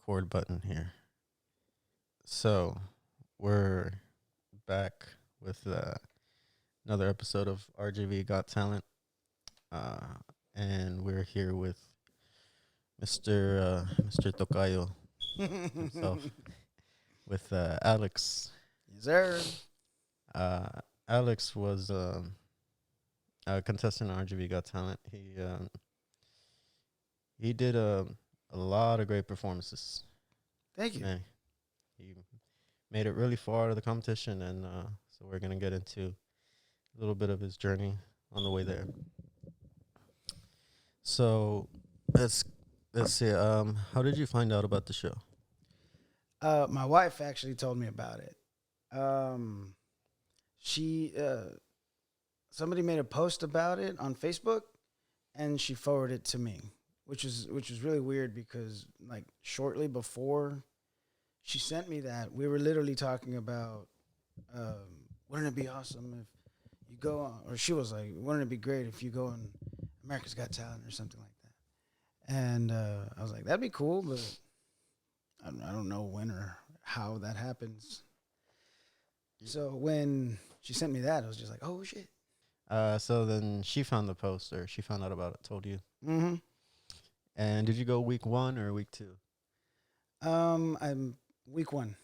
record button here. So we're back with another episode of RGV Got Talent, and we're here with Mr. Tocayo himself, with Alex. Yes, sir. Alex was a contestant on RGV Got Talent. He did a lot of great performances. Thank you. Man, he made it really far to the competition, and so we're gonna get into a little bit of his journey on the way there. So let's see. How did you find out about the show? My wife actually told me about it. She somebody made a post about it on Facebook, and she forwarded it to me, which is really weird because like shortly before she sent me that, we were literally talking about wouldn't it be awesome if you go on, or she was like, wouldn't it be great if you go on America's Got Talent or something like that? And I was like, that'd be cool, but I don't know when or how that happens. So when she sent me that, I was just like, oh, shit. So then she found the post, or she found out about it, told you. Mm-hmm. And did you go week 1 or week 2? I'm week 1.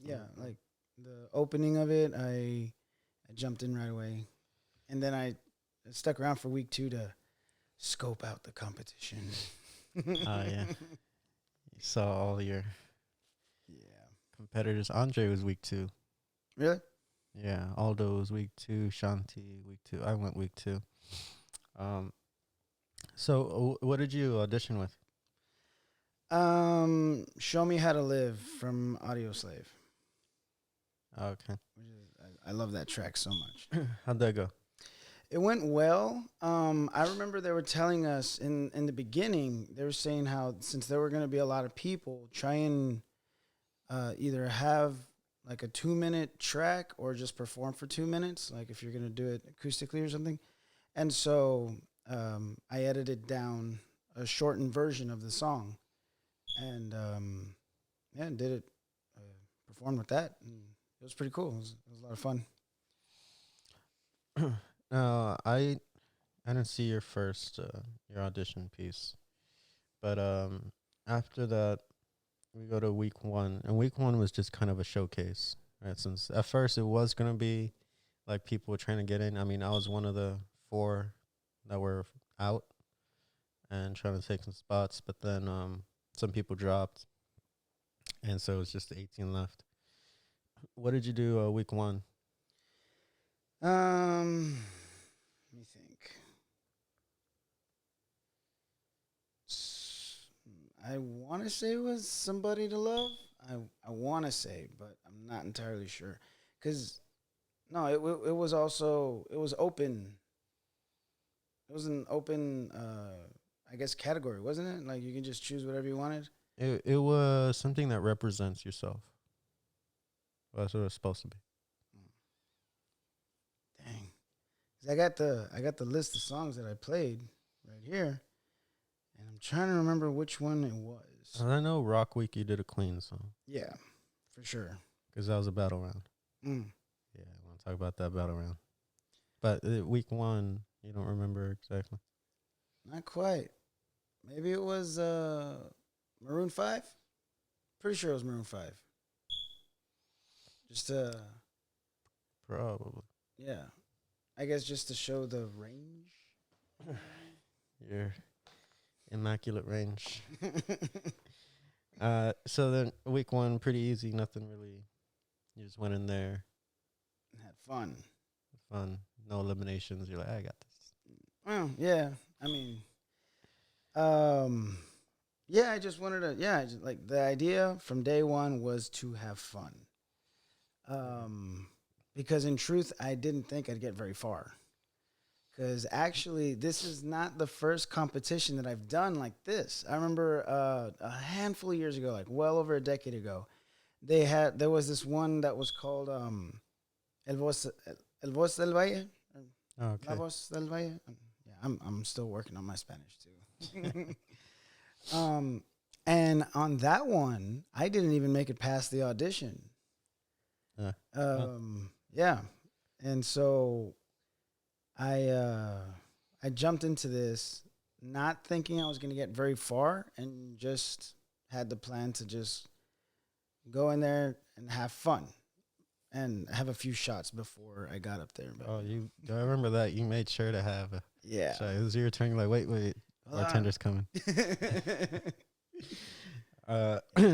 Yeah, like the opening of it, I jumped in right away. And then I stuck around for week 2 to scope out the competition. Oh, yeah. You saw all your competitors. Andre was week 2. Really? Yeah, Aldo was week 2. Shanti, week 2. I went week 2. So what did you audition with? Show Me How to Live from Audio Slave. Okay. I love that track so much. How'd that go? It went well. I remember they were telling us in the beginning, they were saying how since there were going to be a lot of people, try and either have like a 2-minute track or just perform for 2 minutes, like if you're going to do it acoustically or something. And so I edited down a shortened version of the song and did it, performed with that. And it was pretty cool. It was a lot of fun. I didn't see your first your audition piece, but after that we go to week 1, and week 1 was just kind of a showcase, right? Since at first it was gonna be like people were trying to get in. I mean, I was one of the 4 that were out and trying to take some spots, but then some people dropped, and so it was just 18 left. What did you do week 1? Let me think. I want to say it was Somebody to Love. I want to say, but I'm not entirely sure. Because, no, it was also, it was open. It was an open, I guess, category, wasn't it? Like, you can just choose whatever you wanted. It was something that represents yourself. Well, that's what it's supposed to be. Dang. 'Cause I got the list of songs that I played right here. And I'm trying to remember which one it was. I know Rock Week you did a clean song. Yeah, for sure. Because that was a battle round. Mm. Yeah, I want to talk about that battle round. But week 1, you don't remember exactly. Not quite. Maybe it was Maroon 5? Pretty sure it was Maroon 5. Just Probably. yeah. I guess just to show the range. Your immaculate range. So then week 1, pretty easy, nothing really. You just went in there. Had fun. Fun. No eliminations. You're like, I got this. Well, yeah. I mean, yeah, I just wanted to, like the idea from day one was to have fun. Because in truth, I didn't think I'd get very far. Because actually, this is not the first competition that I've done like this. I remember a handful of years ago, like well over a decade ago, there was this one that was called El Voz del Valle. Okay. La Voz del Valle. Yeah, I'm still working on my Spanish too. And on that one, I didn't even make it past the audition. Yeah. And so I jumped into this not thinking I was going to get very far, and just had the plan to just go in there and have fun and have a few shots before I got up there. But, I remember that. You made sure to have a yeah. shot. It was your turn. Like, wait, bartender's coming.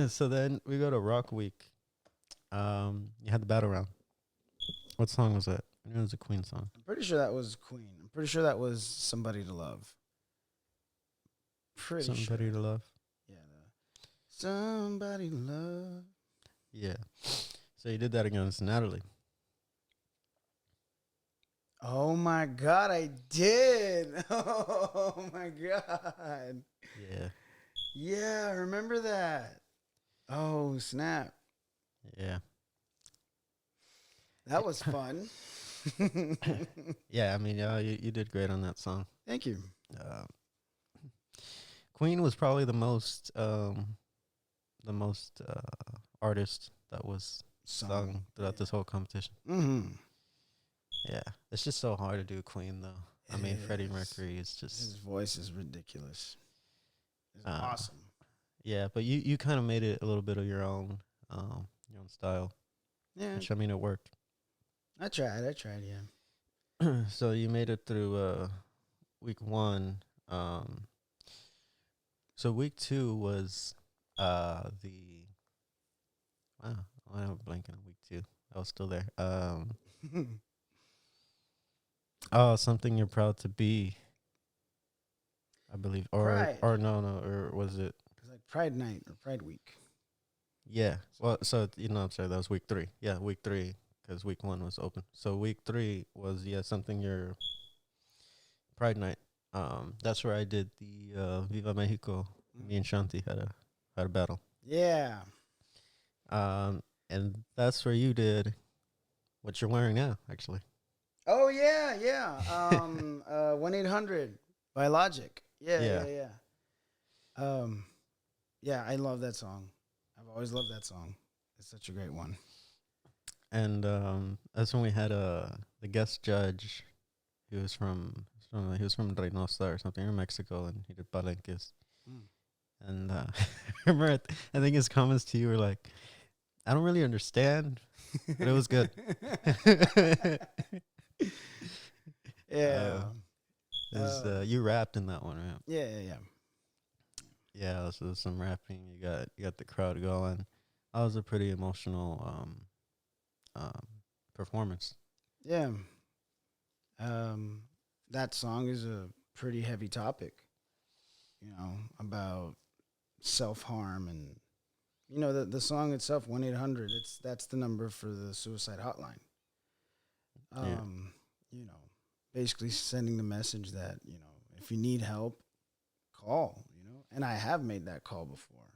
So then we go to Rock Week. You had the battle round. What song was that? I knew it was a Queen song. I'm pretty sure that was Queen. I'm pretty sure that was Somebody to Love. Somebody to Love. Yeah. Somebody to Love. Yeah. So you did that against Natalie. Oh my God, I did. Oh my God. Yeah. Yeah, I remember that. Oh, snap. Yeah. That was fun. Yeah, I mean, you did great on that song. Thank you. Queen was probably the most artist that was sung throughout this whole competition. Mm-hmm. Yeah, it's just so hard to do Queen though. I mean, Freddie Mercury is just, his voice is ridiculous. It's awesome. Yeah, but you kind of made it a little bit of your own style. Yeah, which, I mean, it worked. I tried. Yeah. So you made it through week 1. So week 2 was the wow. I have a blank on week 2. I was still there. Oh, Something You're Proud to Be, I believe, Pride. or or was it? It's like Pride Night or Pride Week. Yeah. Well, so I'm sorry, that was week 3. Yeah, week 3, because week 1 was open. So week 3 was Something You're Pride Night. That's where I did the Viva Mexico. Me and Shanti had a battle. Yeah. And that's where you did what you're wearing now, actually. Oh yeah. 1-800 by Logic. Yeah. Yeah, I love that song. I've always loved that song. It's such a great one. And that's when we had the guest judge. He was from Reynosa or something, in Mexico, and he did Palenques. And I remember, I think his comments to you were like, "I don't really understand, but it was good." Yeah. You rapped in that one, right? Yeah. Yeah, so there's some rapping. You got the crowd going. That was a pretty emotional performance. Yeah. That song is a pretty heavy topic, about self-harm, and the song itself, 1-800, that's the number for the suicide hotline. Basically sending the message that, if you need help, call, and I have made that call before.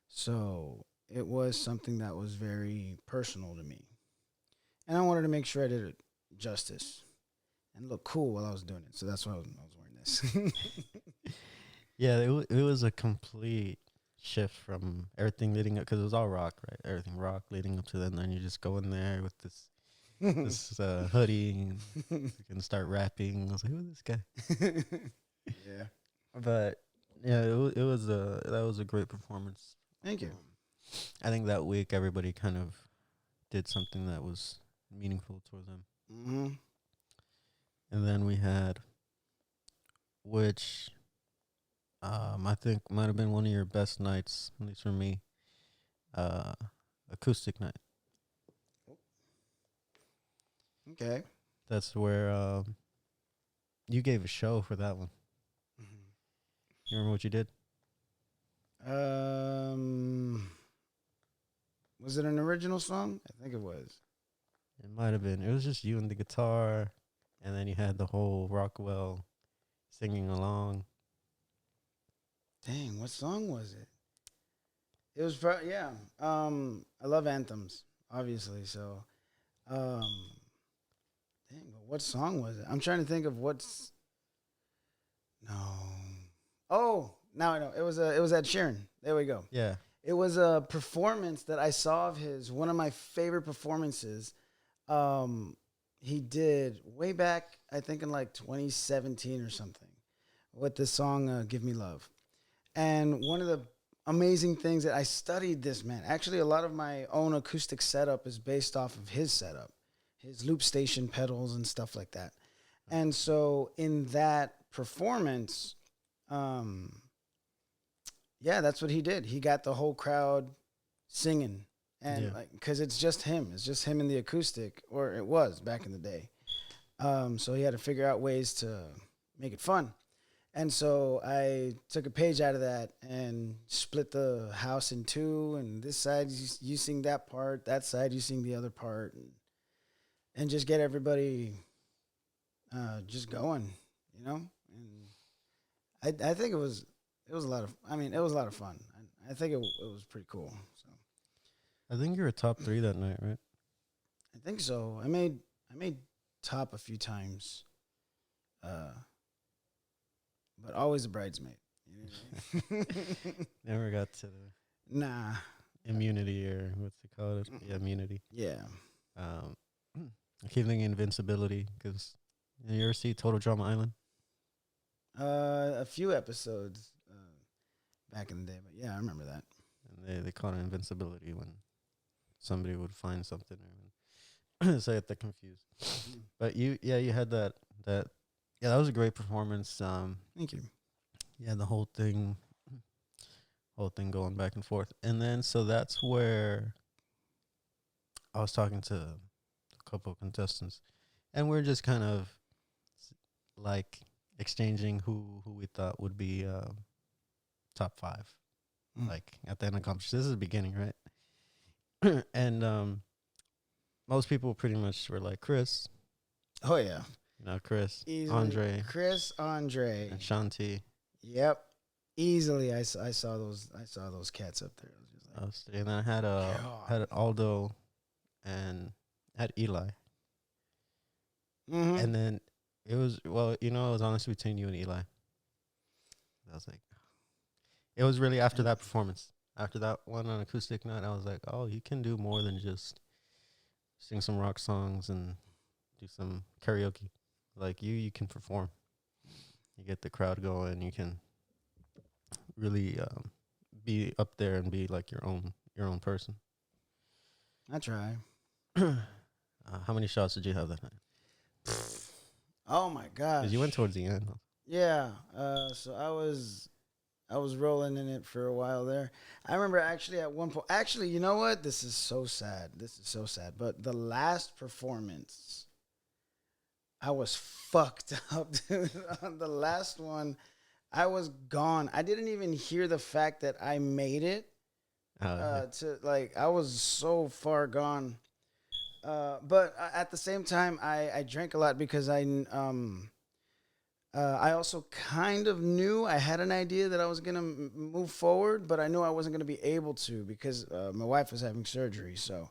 So it was something that was very personal to me, and I wanted to make sure I did it justice and look cool while I was doing it. So that's why I was wearing this. Yeah, it was a complete shift from everything leading up, because it was all rock, right? Everything rock leading up to that, and then you just go in there with this hoodie and start rapping. I was like, who is this guy? Yeah. But yeah, that was a great performance. Thank you. I think that week everybody kind of did something that was meaningful toward them. Mm-hmm. And then we had, which I think might have been one of your best nights, at least for me, acoustic night. Okay. That's where you gave a show for that one. Mm-hmm. You remember what you did? Was it an original song? I think it was. It might have been. It was just you and the guitar, and then you had the whole Rockwell singing along. Dang, what song was it? It was I love anthems, obviously. So, dang, but what song was it? I'm trying to think of what's. No. Oh Now I know. It was Ed Sheeran. There we go. Yeah. It was a performance that I saw of his. One of my favorite performances. He did way back, I think in like 2017 or something, with the song "Give Me Love." And one of the amazing things that I studied this man. Actually, a lot of my own acoustic setup is based off of his setup, his loop station pedals and stuff like that. And so in that performance, yeah, that's what he did. He got the whole crowd singing, and like, because it's just him. It's just him in the acoustic, or it was back in the day. So he had to figure out ways to make it fun. And so I took a page out of that and split the house in two. And this side, you sing that part. That side, you sing the other part. And just get everybody just going, you know? And I think it was a lot of, it was a lot of fun. I think it was pretty cool. So I think you were top 3 that night, right? I think so. I made top a few times. But always a bridesmaid. You know what I mean? Never got to the Nah. immunity, or what's it called? Yeah, immunity. Yeah. I keep thinking invincibility, because you ever see Total Drama Island? A few episodes back in the day, but yeah, I remember that. And they call it invincibility when somebody would find something, or so I get that confused. But you had that. Yeah, that was a great performance. Thank you. Yeah, the whole thing going back and forth. And then, so that's where I was talking to a couple of contestants, and we're just kind of like exchanging who we thought would be top 5, like at the end of the competition. This is the beginning, right? And most people pretty much were like Chris. Oh yeah. Chris, Easily. Andre, and Shanti. Yep, easily. I saw those cats up there. I was just like, and then I had Aldo, and had Eli. And then it was it was honestly between you and Eli. I was like, it was really after that performance, after that one on acoustic night. I was like, oh, you can do more than just sing some rock songs and do some karaoke. Like, you can perform. You get the crowd going. You can really be up there and be like your own person. I try. How many shots did you have that night? Oh my gosh! 'Cause you went towards the end. Yeah. So I was rolling in it for a while there. I remember actually at one point. Actually, you know what? This is so sad. But the last performance, I was fucked up, dude. On the last one, I was gone. I didn't even hear the fact that I made it. I was so far gone. But at the same time, I drank a lot because I also kind of knew, I had an idea that I was gonna move forward, but I knew I wasn't gonna be able to because my wife was having surgery. So,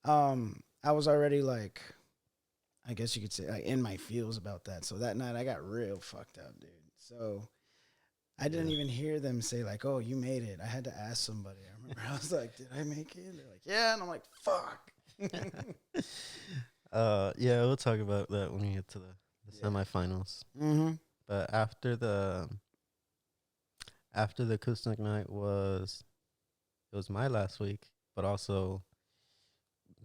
I was already like, I guess you could say, like, in my feels about that. So that night I got real fucked up, dude. So I didn't even hear them say like, "Oh, you made it." I had to ask somebody. I remember I was like, "Did I make it?" They're like, "Yeah," and I'm like, "Fuck." Yeah, we'll talk about that when we get to the semifinals. But after the acoustic night it was my last week, but also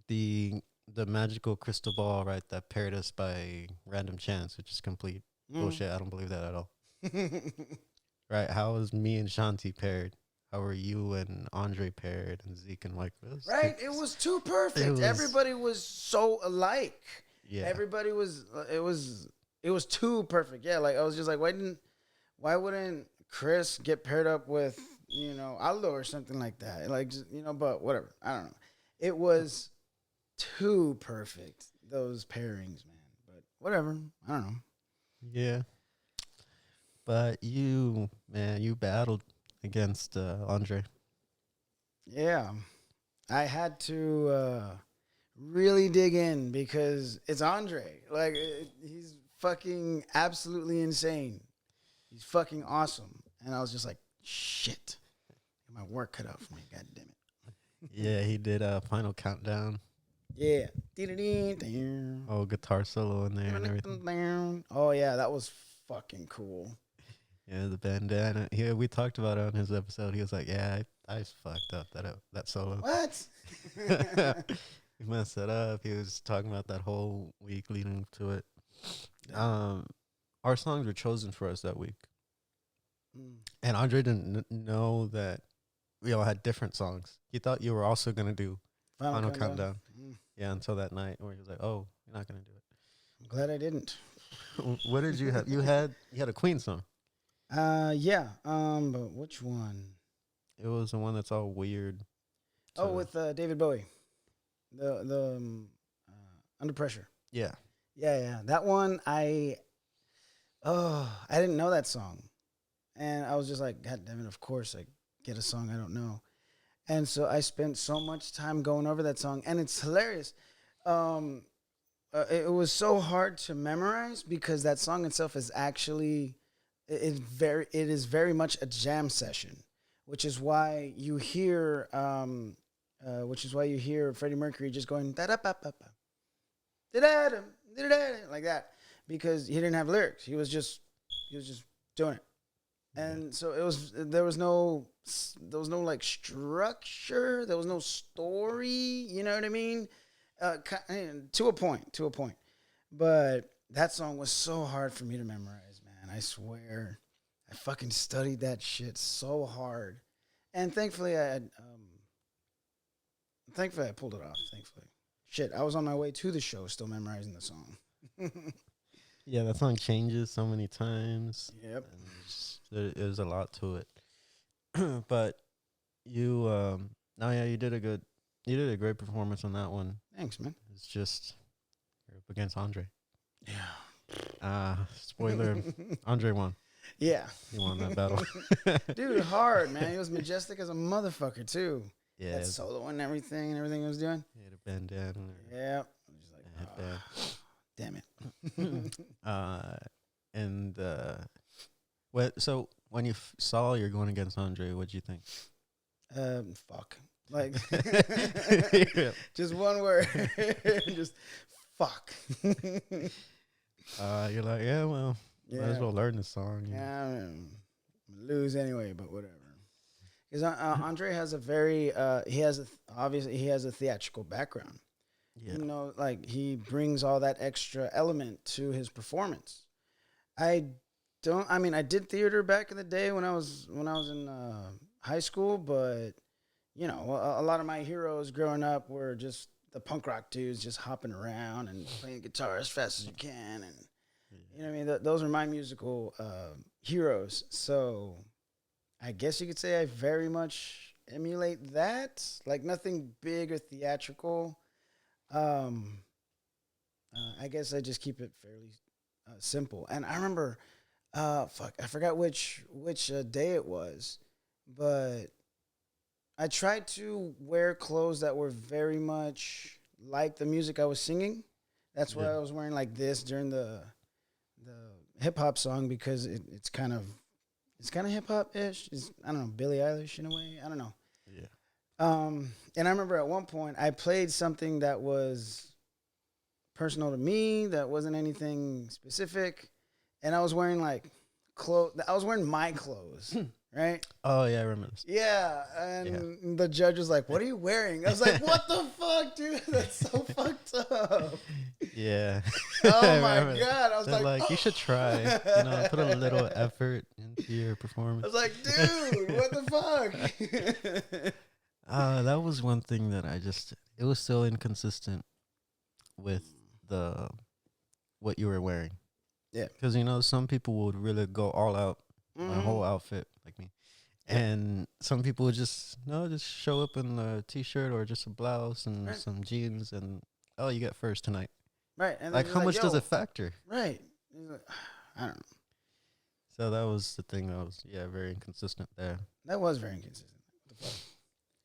the magical crystal ball, right, that paired us by random chance, which is complete bullshit. I don't believe that at all. Right? How was me and Shanti paired? How were you and Andre paired, and Zeke and Mike? Right? It was too perfect. Everybody was so alike. Yeah. Everybody was. It was too perfect. Yeah. Like, I was just like, why wouldn't Chris get paired up with Aldo or something like that? Like, just, but whatever. I don't know. It was too perfect, those pairings, man. But whatever. I don't know. Yeah. But you battled against Andre. Yeah. I had to really dig in because it's Andre. Like, he's fucking absolutely insane. He's fucking awesome. And I was just like, Shit. Got my work cut out for me. God damn it. Yeah, he did a Final Countdown. Yeah. Oh, guitar solo in there and everything. Oh, yeah. That was fucking cool. Yeah, the bandana. Yeah, we talked about it on his episode. He was like, "Yeah, I fucked up that solo. What? He messed it up. He was talking about that whole week leading to it. Our songs were chosen for us that week, and Andre didn't know that we all had different songs. He thought you were also gonna do Final Countdown. Yeah, until that night where he was like, "Oh, you're not gonna do it." I'm glad I didn't. What did you have? You had a Queen song. Yeah. But which one? It was the one that's all weird. Oh, with David Bowie. The Under Pressure. Yeah. Yeah. That one, I didn't know that song. And I was just like, God damn it, of course I get a song I don't know. And so I spent so much time going over that song, and it's hilarious. It was so hard to memorize because that song itself is actually it is very much a jam session, which is why you hear Freddie Mercury just going da da ba ba ba da da da like that, because he didn't have lyrics. He was just doing it. And so there was no like structure. There was no story. You know what I mean? To a point. But that song was so hard for me to memorize, man. I swear, I fucking studied that shit so hard, and thankfully I pulled it off. Thankfully, shit, I was on my way to the show still memorizing the song. Yeah, that song changes so many times. Yep. There's a lot to it. But you you did a great performance on that one. Thanks, man. It's just you're up against Andre. Yeah. Spoiler, Andre won. Yeah. He won that battle. Dude, hard, man. He was majestic as a motherfucker too. Yeah. That solo and everything he was doing. He had a bandana. Yeah. I'm just like, damn it. So when you saw you're going against Andre, what'd you think? Fuck. Like, just one word. Just fuck. You're like, yeah, well, might as well learn the song. Yeah, I'm lose anyway, but whatever. Because Andre has a very, he has a theatrical background. Yeah. You know, like he brings all that extra element to his performance. I did theater back in the day when I was in high school, but you know, a lot of my heroes growing up were just the punk rock dudes just hopping around and playing guitar as fast as you can, and you know what I mean. Those are my musical heroes. So I guess you could say I very much emulate that. Like nothing big or theatrical. I guess I just keep it fairly simple. And I remember, I forgot which day it was, but I tried to wear clothes that were very much like the music I was singing. That's why I was wearing like this during the hip hop song, because it's kind of hip hop ish. I don't know, Billie Eilish in a way. I don't know. Yeah. And I remember at one point I played something that was personal to me, that wasn't anything specific, and I was wearing like clothes. I was wearing my clothes, right? Oh yeah, I remember this. Yeah, and the judge was like, "What are you wearing?" I was like, "What the fuck, dude? That's so fucked up." Yeah. Oh my god! I was like, you should try. You know, put a little effort into your performance. I was like, dude, what the fuck? That was one thing that it was so inconsistent with what you were wearing. Yeah. Because, you know, some people would really go all out, my whole outfit, like me. And some people would just show up in a t-shirt or just a blouse and some jeans, and, oh, you get first tonight. Right. And like, how much does it factor? Right. I don't know. So that was the thing that was, very inconsistent there. That was very inconsistent. What the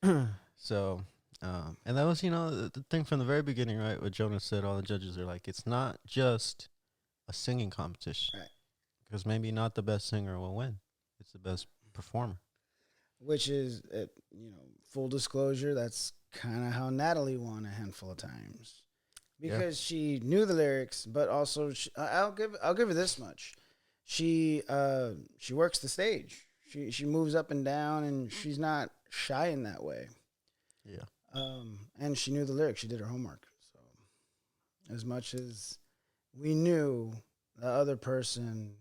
fuck? So, and that was, you know, the thing from the very beginning, right? What Jonas said, all the judges are like, it's not just a singing competition. Right. Because maybe not the best singer will win. It's the best performer. which is, full disclosure, that's kind of how Natalie won a handful of times Yeah. because she knew the lyrics, but also I'll give her this much. She works the stage. She moves up and down, and she's not shy in that way. Yeah. And she knew the lyrics. She did her homework. So as much as we knew the other person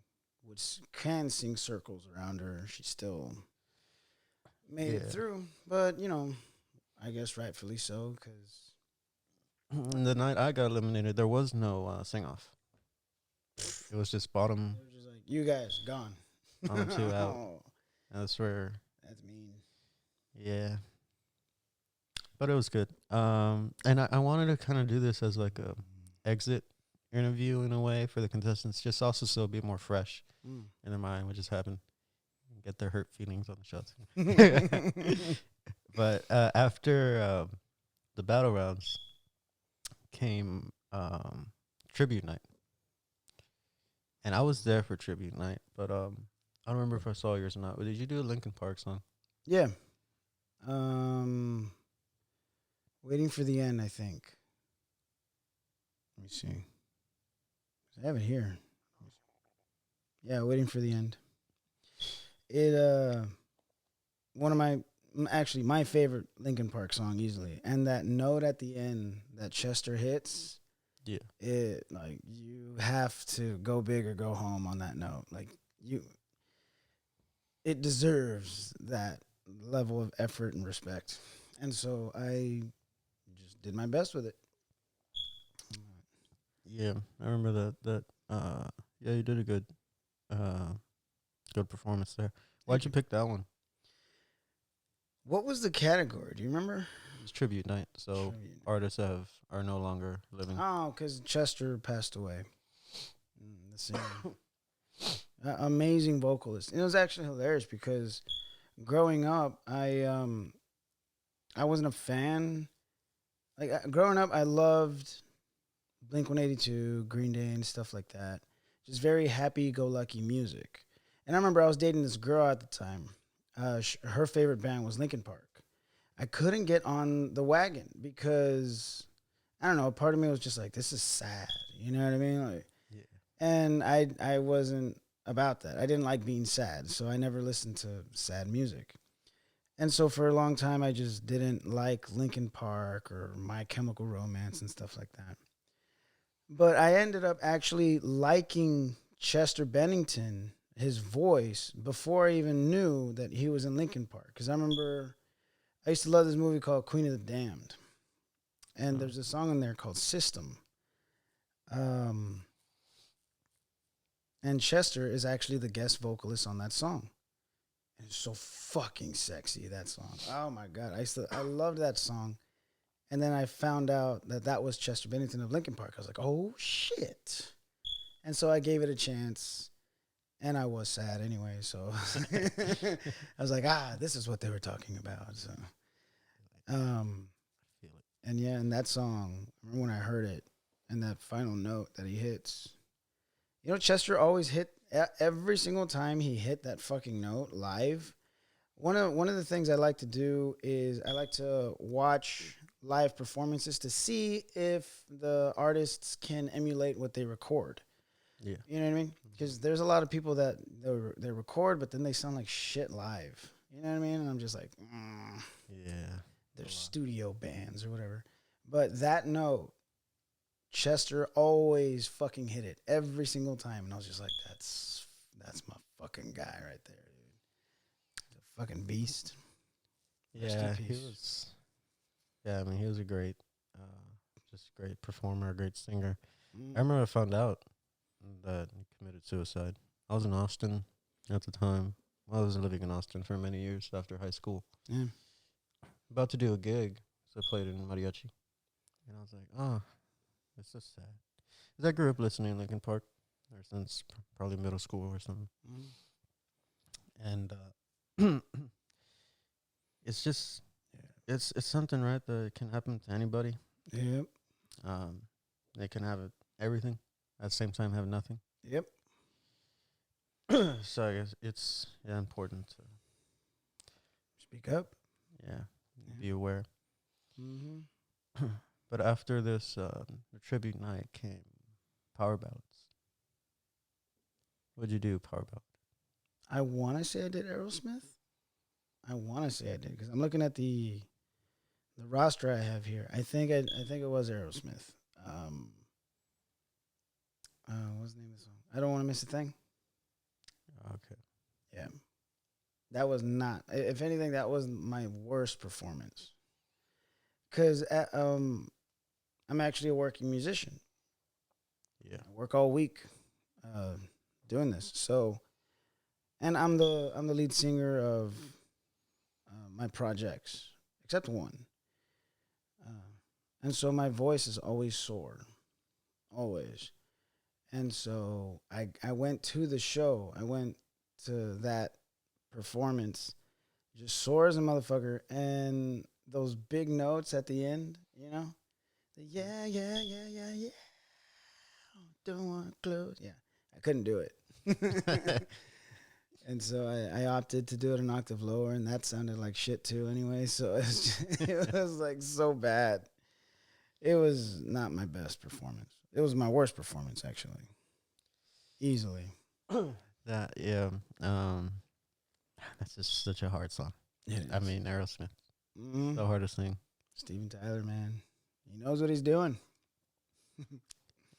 can sing circles around her, she still made it Yeah. through. But I guess rightfully so because The night I got eliminated, there was no sing off. It was just they were just like, "You guys gone." bottom two out. Oh, That's where, that's mean. yeah. But it was good. And I wanted to kind of do this as like a exit interview in a way for the contestants, just also so it'd be more fresh Mm. in their mind what just happened, get their hurt feelings on the shots. But after the battle rounds came tribute night, and I was there for tribute night, but I don't remember if I saw yours or not. But did you do a Linkin Park song? Yeah. Waiting for the end, I think. Let me see. I have it here. Yeah, waiting for the end. It one of my favorite Linkin Park song easily. And that note at the end that Chester hits, Yeah. it like you have to go big or go home on that note. Like it deserves that level of effort and respect. And so I just did my best with it. Yeah, I remember that. Yeah, you did a uh, good performance there. Why'd you pick that one? What was the category? Do you remember? It's tribute night, so Tribute. artists are no longer living. Oh, because Chester passed away. The singer. Amazing vocalist. And it was actually hilarious because growing up, I wasn't a fan. Like growing up, I loved Blink-182, Green Day, and stuff like that. Just very happy-go-lucky music. And I remember I was dating this girl at the time. Her favorite band was Linkin Park. I couldn't get on the wagon because I don't know. A part of me was just like, "This is sad." You know what I mean? Like, Yeah. and I wasn't about that. I didn't like being sad, so I never listened to sad music. And so for a long time, I just didn't like Linkin Park or My Chemical Romance and stuff like that. But I ended up actually liking Chester Bennington, his voice, before I even knew that he was in Linkin Park. Because I remember I used to love this movie called Queen of the Damned. And there's a song in there called System. Um, and Chester is actually the guest vocalist on that song. And it's so fucking sexy, that song. Oh my God. I loved that song. And then I found out that that was Chester Bennington of Linkin Park. I was like, oh shit. And so I gave it a chance. And I was sad anyway. So I was like, this is what they were talking about. So, Feel it. and yeah, and that song, I remember when I heard it and that final note that he hits, Chester always hit every single time he hit that fucking note live. One of the things I like to do is I like to watch live performances to see if the artists can emulate what they record. Yeah. You know what I mean? Because there's a lot of people that they record, but then they sound like shit live. You know what I mean? And I'm just like, Yeah. they're studio bands or whatever. But that note, Chester always fucking hit it every single time, and I was just like, that's my fucking guy right there, dude. He's a fucking beast. Rest in Yeah, he peace. was. Yeah, I mean, he was a great, just great performer, great singer. I remember I found out that he committed suicide. I was in Austin at the time. I was living in Austin for many years after high school. Yeah. About to do a gig, so I played in Mariachi. And I was like, oh, it's so sad. 'Cause I grew up listening to Linkin Park ever since probably middle school or something. And it's just, it's something, right, that can happen to anybody. Yep. They can have everything at the same time have nothing. Yep. So I guess it's important Speak up. Yeah, be aware. Mm-hmm. But after this, the tribute night came power ballads. What'd you do, power ballad? I want to say I did Aerosmith. I want to say I did because I'm looking at the roster I have here. I think it was Aerosmith. What's the name of the song? I don't want to miss a thing. Okay. Yeah, that was not. If anything, that was my worst performance. Cause I'm actually a working musician. Yeah. I work all week, doing this. So, and I'm the lead singer of my projects, except one. And so my voice is always sore, always. And so I went to the show. I went to that performance, just sore as a motherfucker, and those big notes at the end, you know, the yeah yeah yeah yeah yeah, don't want to close. Yeah, I couldn't do it. And so I opted to do it an octave lower, and that sounded like shit too anyway. So it was like so bad. It was not my best performance. It was my worst performance, actually. Easily. That that's just such a hard song. I mean, Aerosmith, the hardest thing. Steven Tyler, man, he knows what he's doing.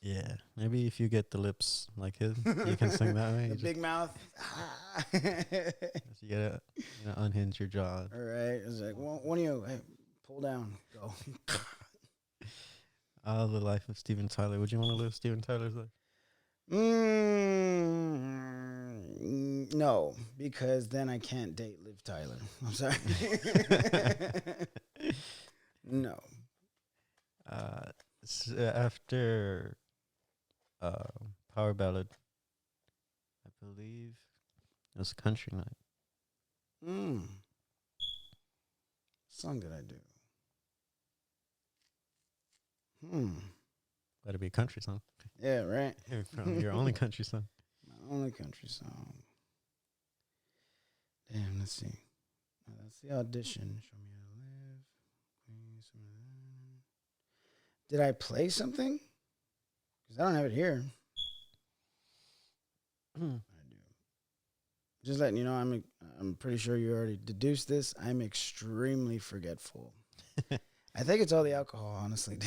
Yeah, maybe if you get the lips like his, you can sing that way. The big mouth. You gotta unhinge your jaw. All right, it's like one of you, hey, pull down, go. The life of Steven Tyler. Would you want to live Steven Tyler's life? No, because then I can't date Liv Tyler. I'm sorry. No. After power ballad, I believe it was country night. Song did I do? Let it be a country song. Yeah, right. From your only country song. My only country song. Damn, let's see. That's the audition. Show me how to live. Did I play something? Because I don't have it here. I do. Just letting you know, I'm pretty sure you already deduced this. I'm extremely forgetful. I think it's all the alcohol, honestly.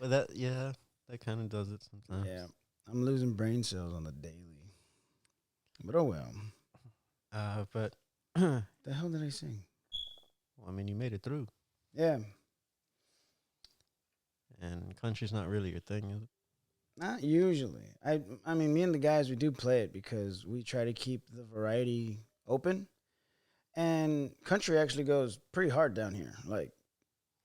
Well, that kind of does it sometimes. Yeah, I'm losing brain cells on the daily. But oh well. But The hell did I sing? well, I mean, you made it through, Yeah, and country's not really your thing, is it? not usually. I mean, me and the guys, we do play it because we try to keep the variety open. And country actually goes pretty hard down here. Like,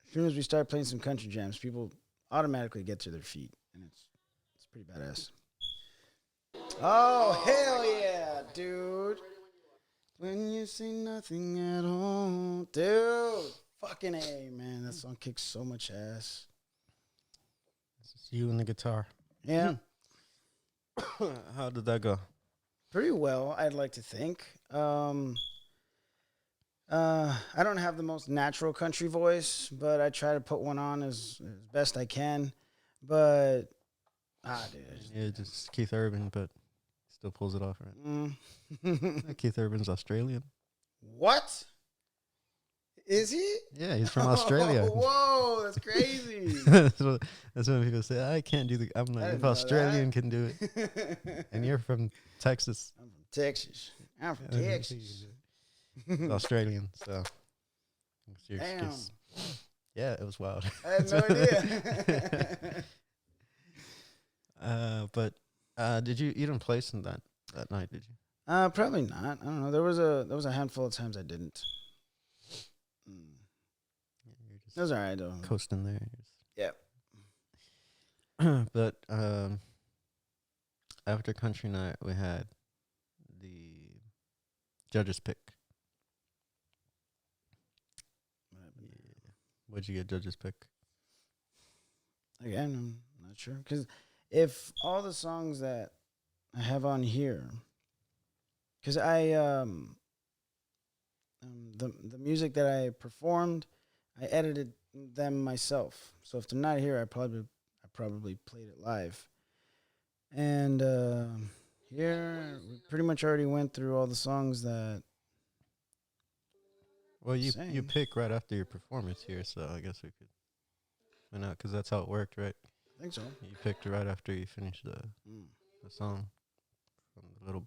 as soon as we start playing some country jams, people automatically get to their feet, and it's pretty badass. Oh hell yeah, dude! When you say nothing at all, dude. Fucking A, man, that song kicks so much ass. It's just you and the guitar. Yeah, How did that go? pretty well. I'd like to think. I don't have the most natural country voice, but I try to put one on as best I can. But dude, Yeah, just Keith Urban, but still pulls it off, right? mm. Keith Urban's Australian. What? Is he? Yeah, he's from Australia. Whoa, that's crazy. that's when people say, I can't do the. I'm I like, didn't if know Australian that. can do it, and you're from Texas. I'm from Texas. I'm from Texas. It's Australian, so. It's your Damn. excuse. Yeah, it was wild. I had no idea. But did you didn't place in that night? Did you? Probably not. I don't know. There was a handful of times I didn't. Yeah, you're just That was alright though. coasting there. Yeah. But after country night, we had the judges pick. Yeah. What'd you get judges pick? Again, I'm not sure because if all the songs that I have on here, because The music that I performed, I edited them myself. So if they're not here, I probably played it live. And here we pretty much already went through all the songs that Well, I you sang. pick right after your performance here, so I guess we could find out because that's how it worked, right? I think so. You picked right after you finished Mm. the song from the little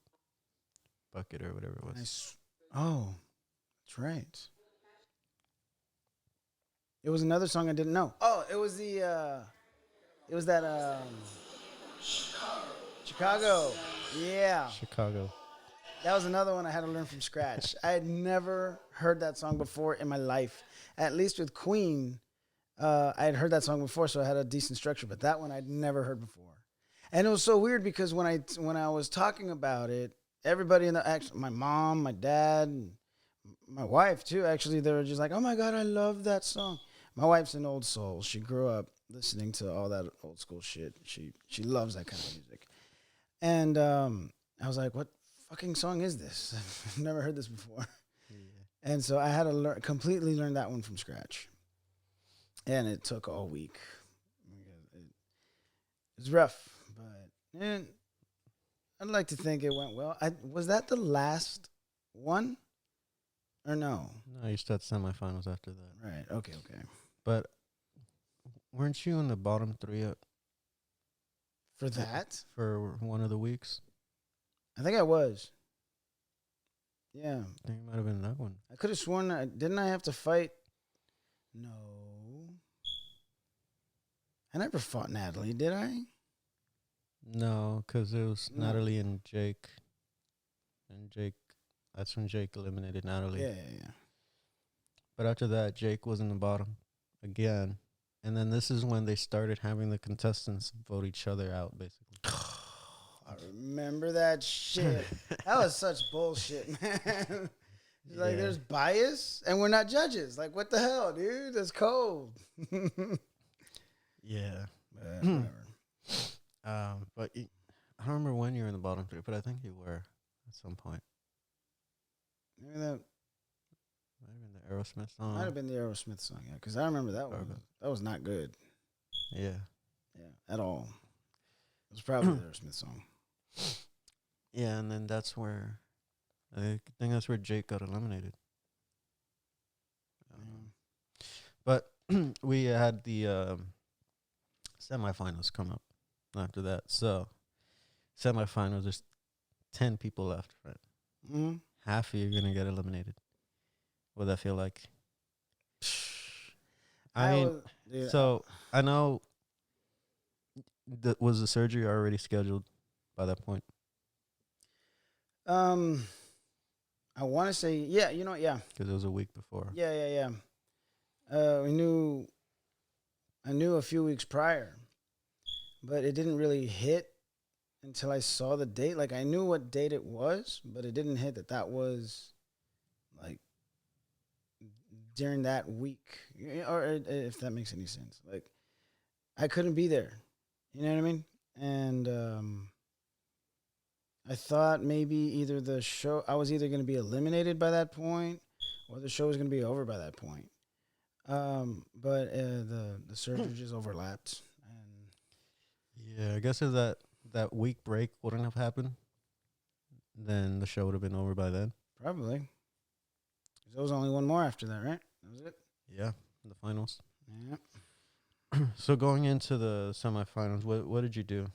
bucket or whatever it was. Nice. Oh, that's right. It was another song I didn't know. Oh, it was the it was that Chicago. Yeah. Chicago. That was another one I had to learn from scratch. I had never heard that song before in my life. At least with Queen, I had heard that song before, so I had a decent structure. But that one I'd never heard before, and it was so weird because when I was talking about it, everybody in the actually, my mom, my dad, and my wife too. Actually, they were just like, "Oh my god, I love that song." My wife's an old soul. She grew up listening to all that old school shit. She loves that kind of music. And I was like, "What fucking song is this? I've never heard this before." Yeah. And so I had to completely learn that one from scratch, and it took all week. It was rough, but I'd like to think it went well. Was that the last one or no? No, you start semifinals after that. Right. Okay. Okay. But weren't you in the bottom three For that, for one of the weeks? I think I was. Yeah, I think it might have been that one. I could have sworn. Didn't I have to fight? No, I never fought Natalie, did I? No, because it was No. Natalie and Jake. And Jake, that's when Jake eliminated Natalie. Yeah, yeah, yeah. But after that, Jake was in the bottom again. And then this is when they started having the contestants vote each other out, basically. I remember that shit. That was such bullshit, man. It's like Yeah. there's bias and we're not judges. Like what the hell, dude? That's cold. Yeah. Whatever. But I don't remember when you were in the bottom three, but I think you were at some point. Maybe that Might have been the Aerosmith song. might have been the Aerosmith song, yeah, because I remember that one. That was not good, Yeah. yeah, at all. It was probably the Aerosmith song. Yeah, and then that's where I think that's where Jake got eliminated. But we had the semifinals come up after that. So semifinals, there's 10 people left, right? Mm-hmm. Half of you are gonna get eliminated. What that feel like? I mean, so I know. Was the surgery already scheduled by that point? I want to say, yeah, yeah. Because it was a week before. Yeah. I knew a few weeks prior, but it didn't really hit until I saw the date. Like I knew what date it was, but it didn't hit that was like during that week, or if that makes any sense. Like I couldn't be there. You know what I mean? And I thought maybe I was either going to be eliminated by that point, or the show was going to be over by that point. But the surgery just overlapped, and Yeah, I guess if that week break wouldn't have happened, then the show would have been over by then. probably 'cause there was only one more after that, right? That was it. Yeah, the finals. Yeah. So going into the semifinals, what did you do?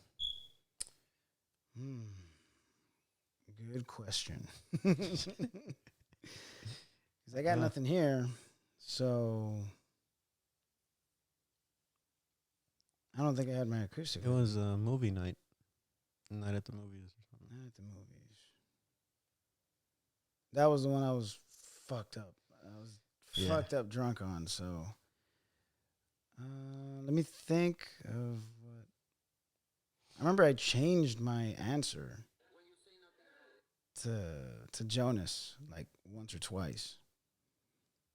Good question. Because I got nothing here, so I don't think I had my acoustic. It was a movie night at the movies or something. Not at the movies. That was the one I was fucked up. I was fucked up drunk on. So let me think of what. I remember I changed my answer to Jonas like once or twice.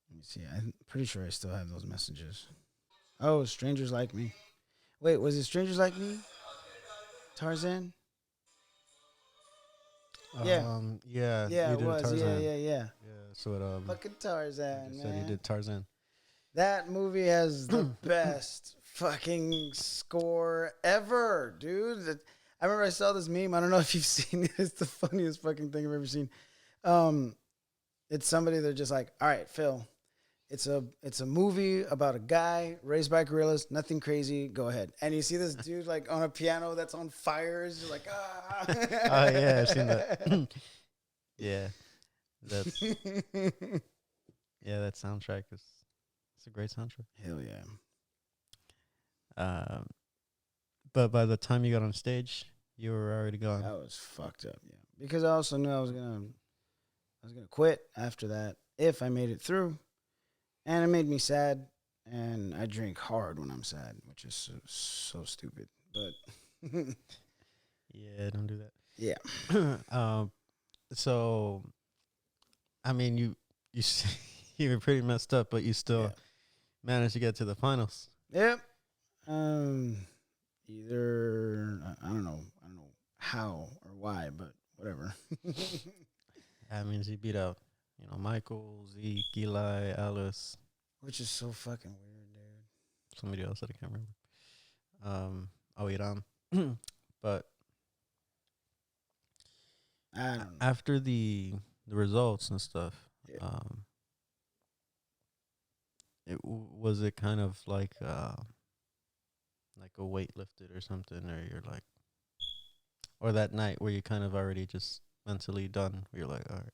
Let me see. I'm pretty sure I still have those messages. Oh, Strangers Like Me. Wait, was it Strangers Like Me? Tarzan? Yeah. Yeah. Yeah, you it did was. Tarzan. Yeah. Yeah, That's what Fucking he Tarzan, just said. He man. did Tarzan. That movie has the best fucking score ever, dude. I remember I saw this meme. I don't know if you've seen it. It's the funniest fucking thing I've ever seen. It's somebody, they're just like, all right, Phil, it's a movie about a guy raised by gorillas, nothing crazy, go ahead. And you see this dude like on a piano that's on fire. It's just like, ah. Oh yeah, I've seen that. Yeah, that's that soundtrack is it's a great soundtrack. Hell yeah. But by the time you got on stage, you were already gone. I was fucked up, yeah. Because I also knew I was gonna quit after that if I made it through. And it made me sad. And I drink hard when I'm sad, which is so stupid. But Yeah, don't do that. yeah. So, I mean, you you were pretty messed up, but you still managed to get to the finals. Yep. Either I don't know how or why, but whatever. That means you beat out, Michael, Zeke, Eli, Alice. Which is so fucking weird, dude. Somebody else that I can't remember. Iran. But I don't know. after the results and stuff, was it kind of like a weight lifted or something, or you're like, or that night where you kind of already just mentally done, where you're like, all right,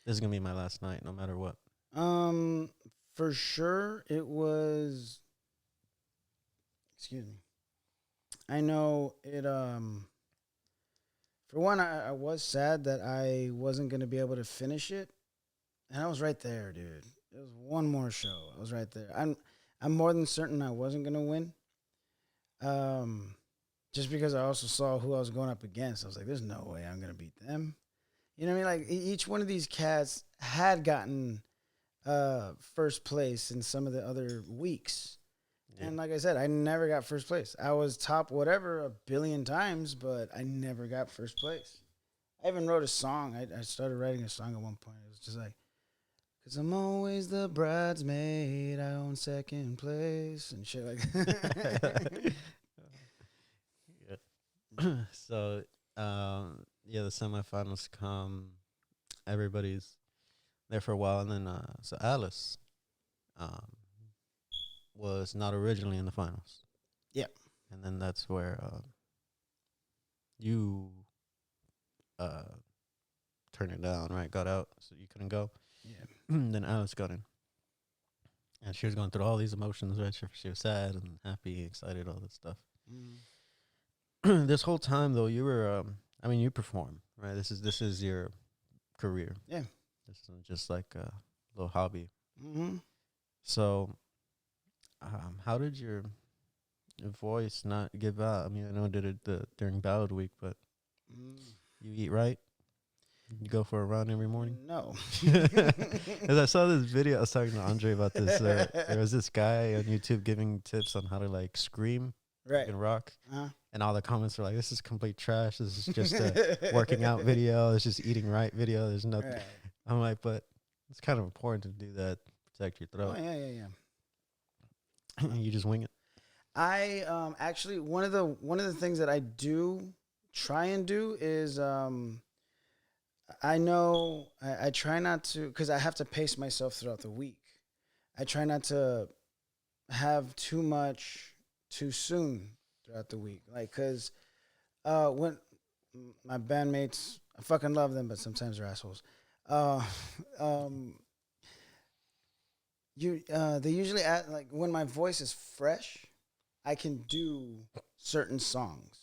this is gonna be my last night, no matter what. For sure, it was. Excuse me. I know it. For one, I was sad that I wasn't gonna be able to finish it, and I was right there, dude. It was one more show. I was right there. I'm more than certain I wasn't gonna win. Just because I also saw who I was going up against. I was like, there's no way I'm gonna beat them. You know what I mean? Like each one of these cats had gotten first place in some of the other weeks. Yeah. And like I said, I never got first place. I was top whatever a billion times, but I never got first place. I even wrote a song. I started writing a song at one point. It was just like, 'cause I'm always the bridesmaid, I own second place and shit like that. Yeah. So, the semifinals come. Everybody's there for a while, and then so Alice was not originally in the finals. Yeah. And then that's where you turned it down, right? Got out, so you couldn't go. Yeah. Then Alice got in. And she was going through all these emotions, right? She was sad and happy, excited, all this stuff. Mm. This whole time, though, you were, you perform, right? This is your career. Yeah. This isn't just like a little hobby. Mm-hmm. So, how did your voice not give out? I mean, I know I did it during ballad week, but you eat right? You go for a run every morning? No. As I saw this video, I was talking to Andre about this. There was this guy on YouTube giving tips on how to like scream, right, and rock. Uh-huh. And all the comments were like, "This is complete trash. This is just a working out video. It's just eating right video. There's nothing." Right. I'm like, but it's kind of important to do that, protect your throat. Oh, yeah. You just wing it. I actually one of the things that I do try and do is I know I try not to, because I have to pace myself throughout the week. I try not to have too much too soon throughout the week. Like, because when my bandmates, I fucking love them, but sometimes they're assholes. They usually act like when my voice is fresh, I can do certain songs.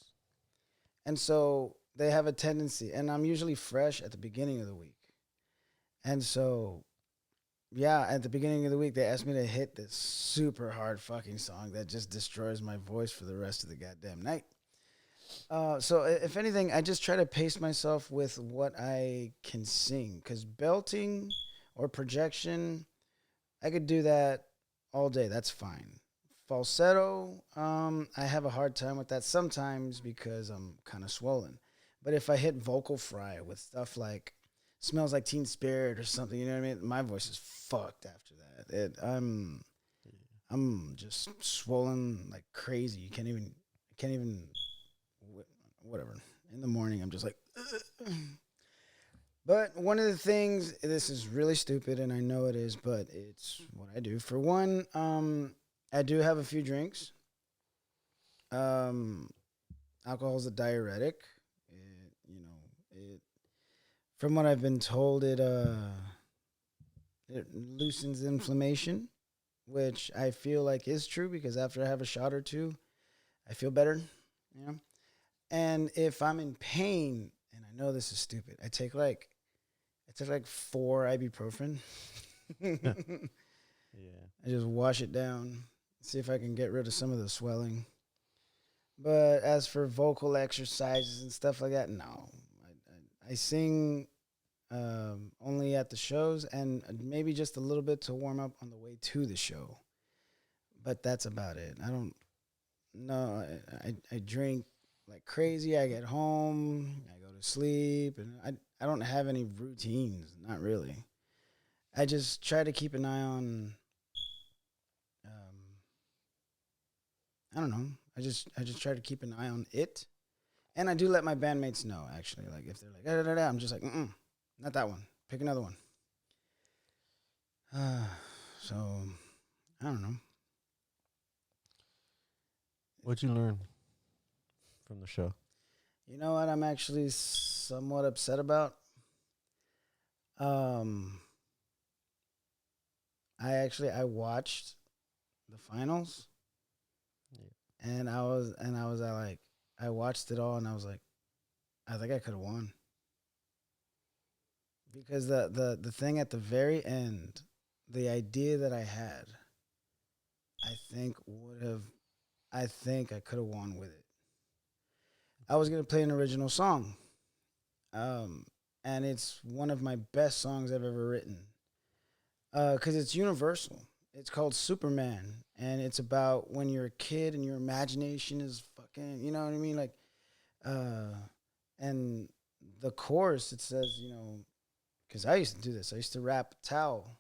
And so they have a tendency, and I'm usually fresh at the beginning of the week. And so, at the beginning of the week, they asked me to hit this super hard fucking song that just destroys my voice for the rest of the goddamn night. So if anything, I just try to pace myself with what I can sing. Because belting or projection, I could do that all day. That's fine. Falsetto, I have a hard time with that sometimes because I'm kind of swollen. But if I hit vocal fry with stuff like Smells Like Teen Spirit or something. You know what I mean? My voice is fucked after that. I'm just swollen like crazy. You can't even, whatever. In the morning, I'm just like, ugh. But one of the things, this is really stupid, and I know it is, but it's what I do. For one, I do have a few drinks. Um, Alcohol is a diuretic. It from what I've been told, it loosens inflammation, which I feel like is true because after I have a shot or two, I feel better. You know, and if I'm in pain, and I know this is stupid, I took like 4 ibuprofen. Yeah. I just wash it down, see if I can get rid of some of the swelling. But as for vocal exercises and stuff like that, no. I sing only at the shows and maybe just a little bit to warm up on the way to the show. But that's about it. I don't. No, I drink like crazy. I get home, I go to sleep, and I don't have any routines. Not really. I just try to keep an eye on. I don't know. I just try to keep an eye on it, and I do let my bandmates know. Actually, like if they're like da, da, da, da, I'm just like, not that one. Pick another one. So I don't know. What'd you learn from the show? You know what? I'm actually somewhat upset about. Um, I watched the finals, Yeah. and I was like, I watched it all, and I was like, I think I could have won because the thing at the very end, the idea that I had, I think would have, I think I could have won with it. I was gonna play an original song, um, and it's one of my best songs I've ever written. Because it's universal. It's called Superman, and it's about when you're a kid and your imagination is fucking, you know what I mean? Like, uh, and the chorus it says, because I used to do this. I used to wrap a towel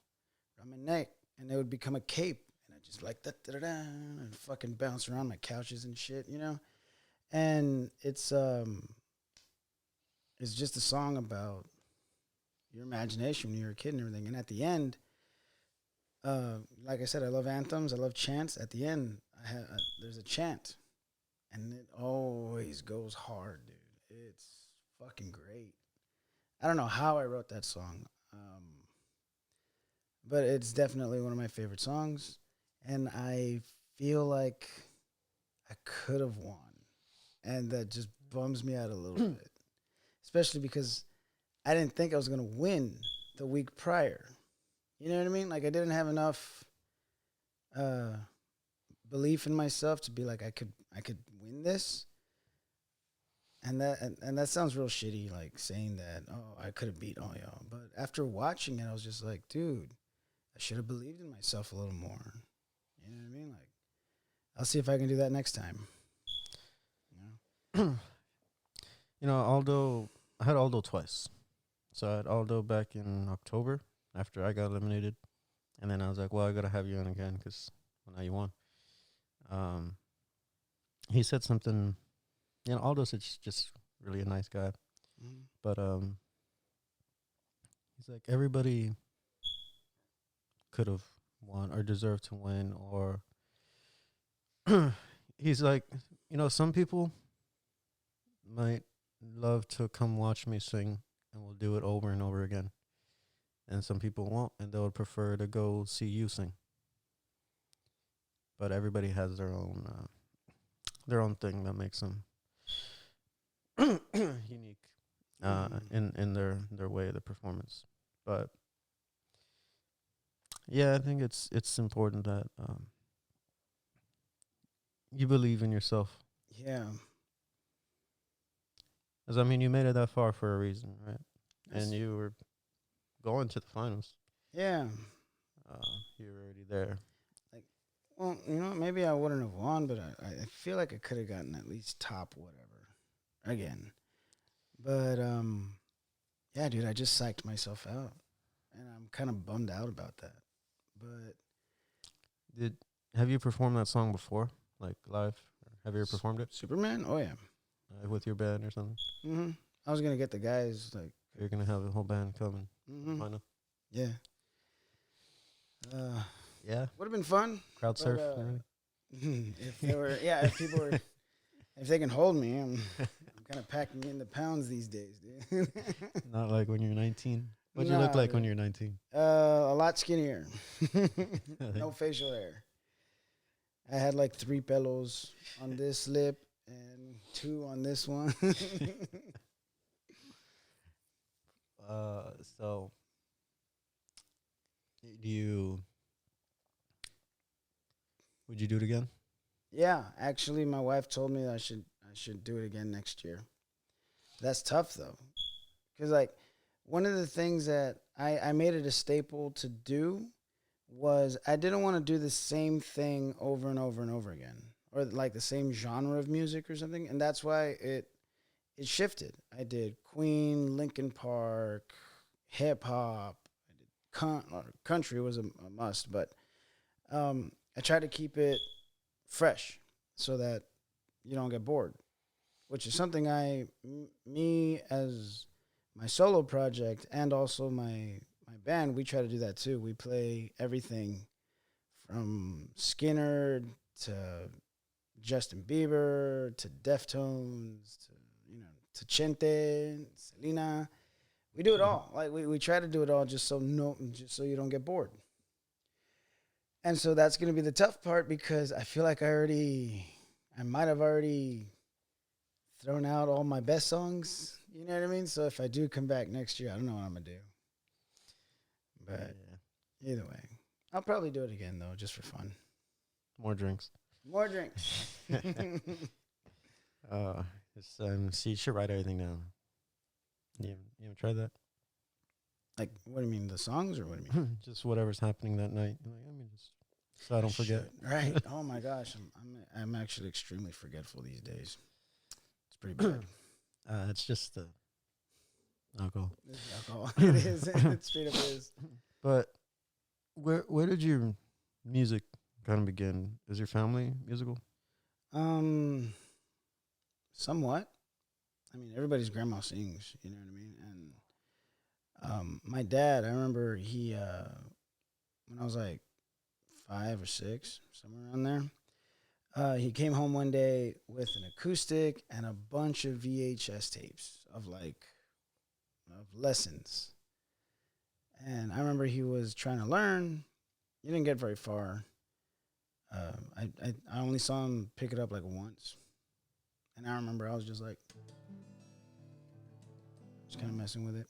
around my neck, and it would become a cape, and I just like da da da da, and fucking bounce around my couches and shit. And it's just a song about your imagination when you're a kid and everything. And at the end, like I said, I love anthems. I love chants. At the end, there's a chant, and it always goes hard, dude. It's fucking great. I don't know how I wrote that song, but it's definitely one of my favorite songs, and I feel like I could have won, and that just bums me out a little bit, especially because I didn't think I was gonna win the week prior. You know what I mean? Like I didn't have enough uh, belief in myself to be like I could win this, and that sounds real shitty, like saying that I could have beat all y'all. But after watching it, I was just like, dude, I should have believed in myself a little more. You know what I mean? Like I'll see if I can do that next time. You know? Aldo, I had Aldo twice. So I had Aldo back in October after I got eliminated. And then I was like, well, I got to have you on again because now you won. Um, he said something, Aldo's just really a nice guy. Mm-hmm. But he's like, everybody could have won or deserved to win. Or he's like, some people might love to come watch me sing and we'll do it over and over again. And some people won't, and they would prefer to go see you sing. But everybody has their own thing that makes them unique in their way of the performance. But yeah, I think it's important that you believe in yourself. Yeah. As I mean, you made it that far for a reason, right? That's, And you were going to the finals. yeah. You were already there. Like, well, maybe I wouldn't have won, but I feel like I could have gotten at least top whatever again. But Yeah, dude, I just psyched myself out, and I'm kind of bummed out about that. But Have you performed that song before, like live? Have you ever performed it Superman, oh yeah. with your band or something? Mm-hmm. I was gonna get the guys like. You're gonna have a whole band coming. Mm-hmm. Why not? Yeah. Yeah, Would have been fun. crowd But, surf. and if they were, yeah, if people were, if they can hold me, I'm kind of packing in the pounds these days, dude. Not like when you're 19. What'd you Nah, look like when dude. you're 19? A lot skinnier. No facial hair. I had like 3 pelos on this lip and 2 on this one. So do you? Would you do it again? Yeah, actually, my wife told me I should do it again next year. That's tough though, because like one of the things that I made it a staple to do was I didn't want to do the same thing over and over and over again, or like the same genre of music or something, and that's why it shifted. I did Queen, Linkin Park, hip hop. I did country was a must, but I try to keep it fresh so that you don't get bored, which is something me as my solo project and also my band, we try to do that too. We play everything from Skinner to Justin Bieber to Deftones to to Chente, Selena. We do it all. Like we try to do it all just so you don't get bored. And so that's going to be the tough part because I feel like I might have already thrown out all my best songs. You know what I mean? So if I do come back next year, I don't know what I'm going to do. But either way, I'll probably do it again, though, just for fun. More drinks. More drinks. See, you should write everything down. You haven't tried that? Like, what do you mean, the songs or what do you mean? Just whatever's happening that night. Like, I mean, just so I don't forget. Right. Oh my gosh, I'm actually extremely forgetful these days. It's pretty bad. It's just the alcohol. It's alcohol. It is. It straight up is. But where did your music kind of begin? Is your family musical? Somewhat. I mean, everybody's grandma sings. You know what I mean? And my dad, I remember he when I was like 5 or 6, somewhere around there. He came home one day with an acoustic and a bunch of VHS tapes of lessons. And I remember he was trying to learn. He didn't get very far. I only saw him pick it up like once. And I remember I was just like, just kind of messing with it.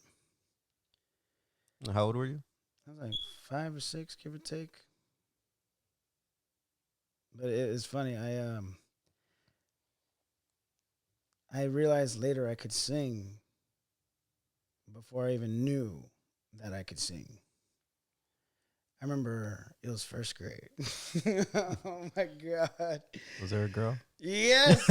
How old were you? I was like 5 or 6, give or take. But it's funny. I realized later I could sing before I even knew that I could sing. I remember it was first grade. Oh my God. Was there a girl? Yes.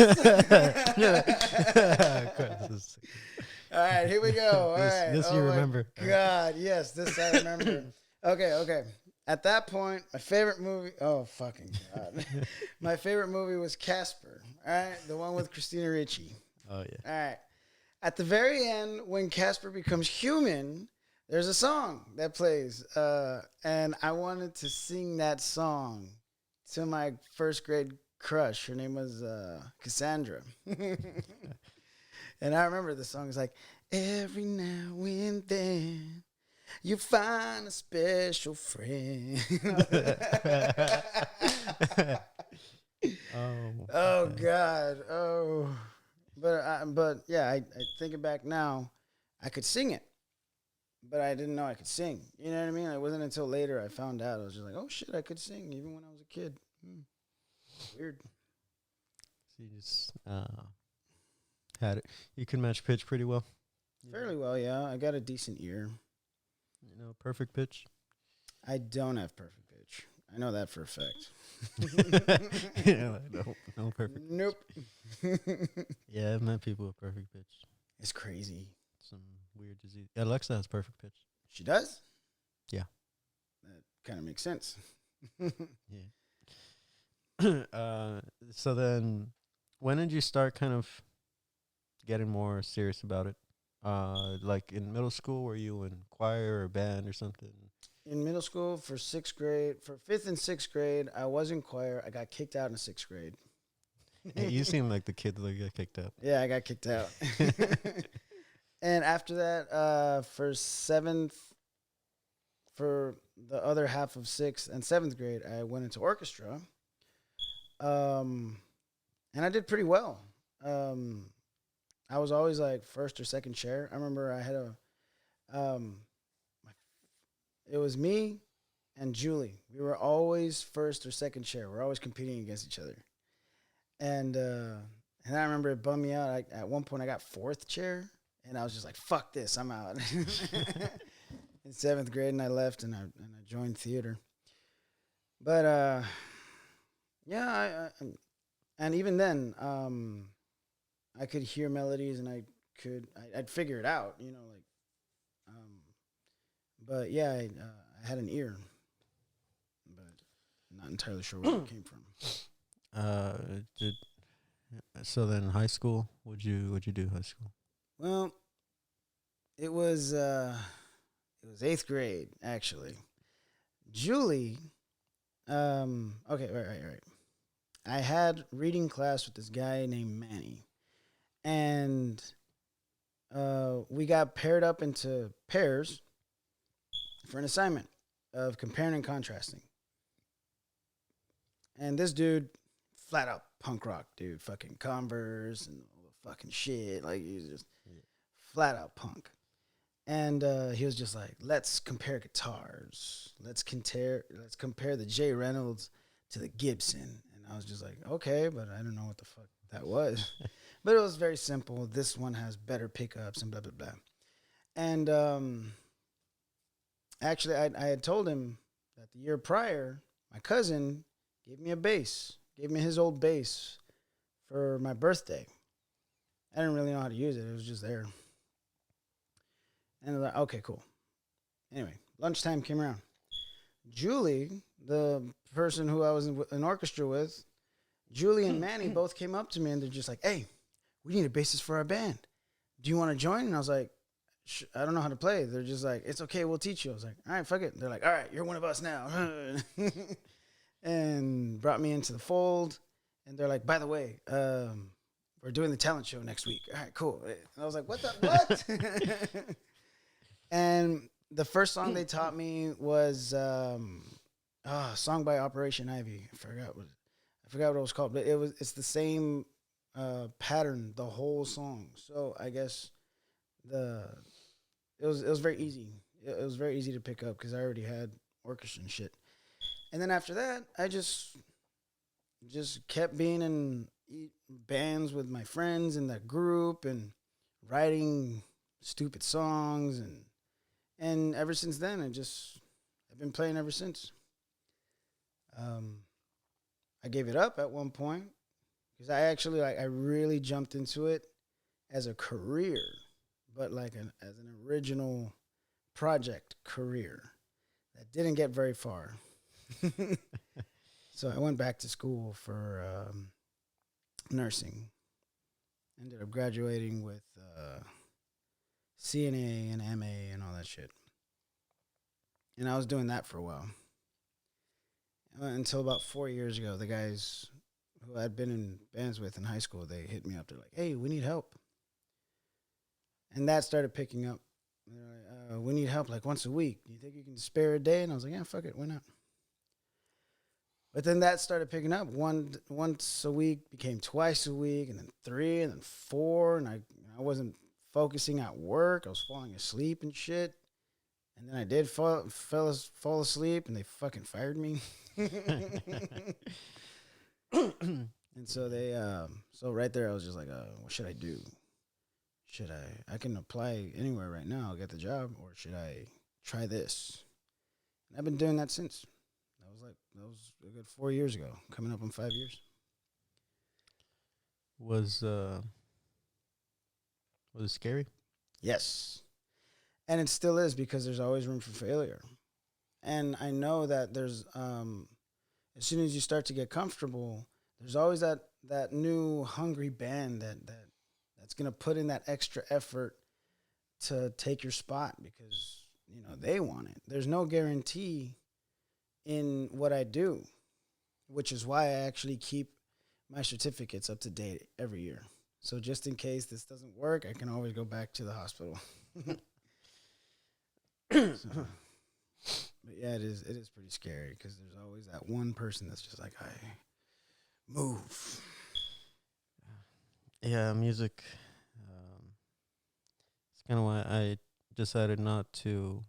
All right, here we go. All right. This you remember. God, yes, this I remember. Okay. At that point, my favorite movie, oh, fucking God. My favorite movie was Casper, all right? The one with Christina Ricci. Oh, yeah. All right. At the very end, when Casper becomes human, there's a song that plays. And I wanted to sing that song to my first grade crush. Her name was Cassandra. And I remember the song is like, every now and then you find a special friend. Oh God. Oh. But yeah, I thinking back now, I could sing it, but I didn't know I could sing. You know what I mean? It wasn't until later I found out. I was just like, oh shit, I could sing even when I was a kid. Weird. So you just had it. You can match pitch pretty well. Fairly well, yeah. I got a decent ear. Perfect pitch. I don't have perfect pitch. I know that for a fact. Yeah, no perfect. Nope. Yeah, I've met people with perfect pitch. It's crazy. some weird disease. Alexa has perfect pitch. She does? Yeah. That kind of makes sense. Yeah. So then, when did you start kind of getting more serious about it? Like in middle school, were you in choir or band or something? In middle school, for fifth and sixth grade, I was in choir. I got kicked out in sixth grade. Hey, you seem like the kid that got kicked out. Yeah, I got kicked out. And after that, for the other half of sixth and seventh grade, I went into orchestra. And I did pretty well. I was always like first or second chair. I remember I had it was me and Julie. We were always first or second chair. We're always competing against each other. And I remember it bummed me out. At one point, I got fourth chair, and I was just like, "Fuck this, I'm out." In seventh grade, and I left, and I joined theater. But yeah, and even then, I could hear melodies, and I'd figure it out, like. But yeah, I had an ear, but not entirely sure where it came from. Did so then high school? What'd you do high school? Well, it was eighth grade actually. Julie, okay, right. I had reading class with this guy named Manny, and we got paired up into pairs for an assignment of comparing and contrasting. And this dude, flat out punk rock, dude, fucking Converse and all the fucking shit. Like, he's just flat out punk. And he was just like, let's compare guitars. Let's compare the J Reynolds to the Gibson. And I was just like, okay, but I don't know what the fuck that was. But it was very simple. This one has better pickups and blah, blah, blah. And actually, I had told him that the year prior, my cousin gave me a bass, gave me his old bass for my birthday. I didn't really know how to use it. It was just there. And I was like, okay, cool. Anyway, lunchtime came around. Julie, the person who I was in orchestra with, Julie and Manny both came up to me and they're just like, hey, we need a bassist for our band. Do you want to join? And I was like, I don't know how to play. They're just like, it's okay, we'll teach you. I was like, all right, fuck it. They're like, all right, you're one of us now. And brought me into the fold. And they're like, by the way, we're doing the talent show next week. All right, cool. And I was like, what? And the first song they taught me was a song by Operation Ivy. I forgot what it was called, but it's the same pattern the whole song. So I guess it was very easy. It was very easy to pick up because I already had orchestra and shit. And then after that, I just kept being in bands with my friends in that group and writing stupid songs and ever since then I've been playing ever since. I gave it up at one point because I really jumped into it as a career, but as an original project career that didn't get very far. So I went back to school for nursing. Ended up graduating with CNA and MA and all that shit. And I was doing that for a while. Until about 4 years ago, the guys who I'd been in bands with in high school, they hit me up. They're like, hey, we need help. And that started picking up. They're like, we need help like once a week. Do you think you can spare a day? And I was like, yeah, fuck it. Why not? But then that started picking up. Once a week became twice a week, and then 3, and then 4. And I wasn't focusing at work. I was falling asleep and shit. And then I did fall asleep, and they fucking fired me. And so so right there, I was just like, what should I do? I can apply anywhere right now, get the job, or should I try this? And I've been doing that since. That was a good 4 years ago, coming up on 5 years. Was it scary? Yes. And it still is because there's always room for failure. And I know that there's as soon as you start to get comfortable, there's always that new hungry band that's gonna put in that extra effort to take your spot because they want it. There's no guarantee in what I do, which is why I actually keep my certificates up to date every year. So just in case this doesn't work, I can always go back to the hospital. So, but yeah, it is pretty scary because there's always that one person that's just like, I move. Yeah, music. It's kind of why I decided not to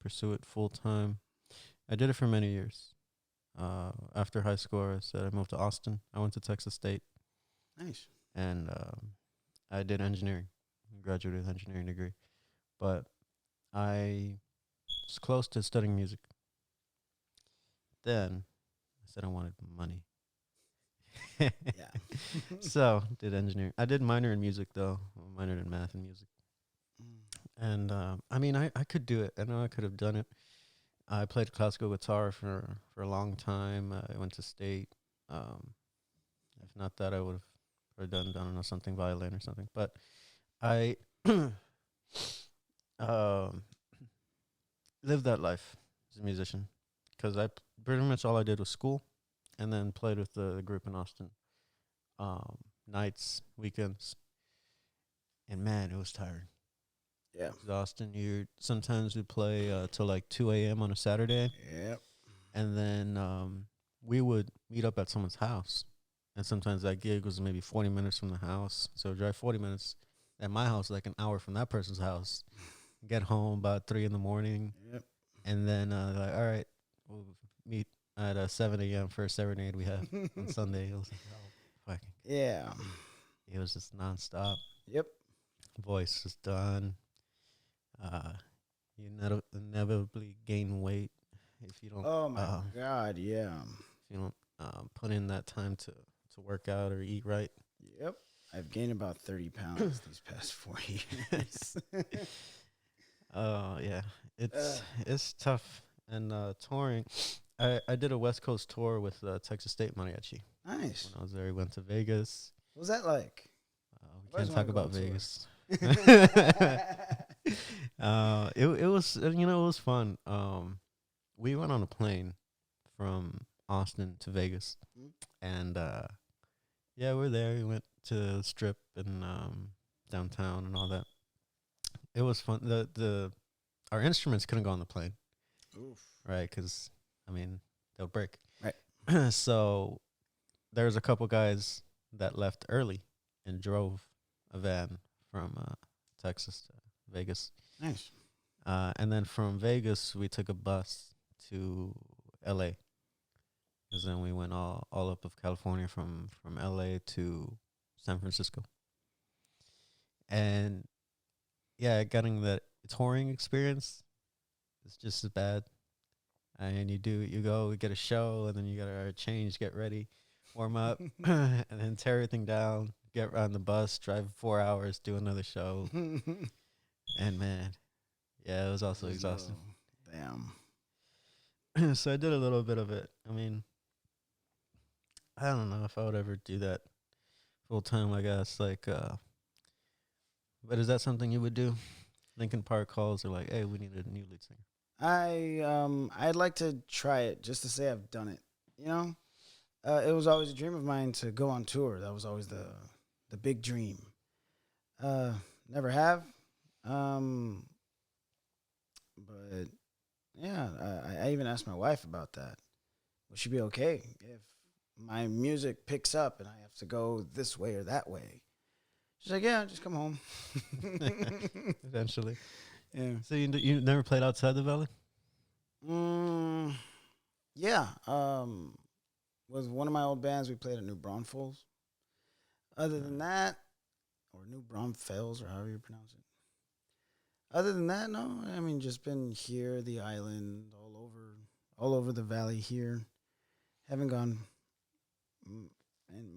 pursue it full time. I did it for many years. After high school, I said I moved to Austin. I went to Texas State, Nice. and I did engineering, graduated with engineering degree. But I was close to studying music. Then I said I wanted money. Yeah. So did engineering. I did minor in music though. I minored in math and music. And I mean, I could do it. I know I could have done it. I played classical guitar for a long time. I went to state. If not that, I would have done I don't know, something violin or something. But I um, lived that life as a musician because pretty much all I did was school, and then played with the group in Austin, nights, weekends, and man, it was tiring. Yeah. Exhausting. You sometimes we play till like 2 a.m. on a Saturday, Yep. and then we would meet up at someone's house, and sometimes that gig was maybe 40 minutes from the house, so drive 40 minutes at my house, like an hour from that person's house, get home about 3 in the morning, Yep. and then like, all right, we'll meet at 7 a.m. for a serenade we have on Sunday. It was like, oh, fucking, Yeah. it was just nonstop. Yep. Voice was done. Uh, you inevitably gain weight if you don't. Oh my God. Yeah. If you don't put in that time to work out or eat right. Yep. I've gained about 30 pounds these past 4 years. Oh yeah, it's tough. And touring, I did a West Coast tour with Texas State Mariachi. Nice. When I was there, we went to Vegas. What was that like? We can't talk about Vegas. It was it was fun. We went on a plane from Austin to Vegas, and yeah, we're there. We went to the Strip and downtown and all that. It was fun. Our instruments couldn't go on the plane, Oof. right? Because I mean they'll break. Right. So there was a couple guys that left early and drove a van from Texas to Vegas. Nice. And then from Vegas, we took a bus to L.A. Because then we went all up of California from L.A. to San Francisco. And yeah, getting that touring experience is just as bad. And you go get a show, and then you gotta change, get ready, warm up, and then tear everything down, get on the bus, drive 4 hours, do another show. And man, yeah, it was also exhausting. Damn. So I did a little bit of it. I mean, I don't know if I would ever do that full time, I guess. Like, but is that something you would do? Lincoln Park calls are like, hey, we need a new lead singer. I'd like to try it just to say I've done it. It was always a dream of mine to go on tour. That was always the big dream. Never have. But yeah, I even asked my wife about that. Would she be okay if my music picks up and I have to go this way or that way? She's like, yeah, just come home. Eventually. Yeah. So you never played outside the Valley? Yeah. With one of my old bands, we played at New Braunfels. Other than that, or New Braunfels, or however you pronounce it. Other than that, no. I mean, just been here, the island, all over the valley here. Haven't gone and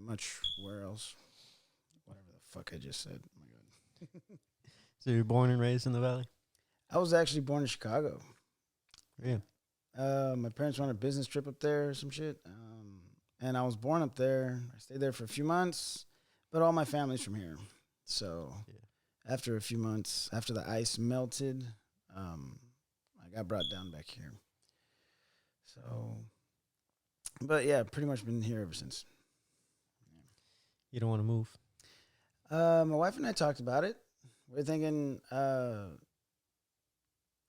much where else. Whatever the fuck I just said. Oh my God. So you're born and raised in the Valley? I was actually born in Chicago. Yeah. My parents went on a business trip up there or some shit. And I was born up there. I stayed there for a few months, but all my family's from here. So after a few months, after the ice melted, I got brought down back here. So, but yeah, pretty much been here ever since. You don't want to move? My wife and I talked about it. We're thinking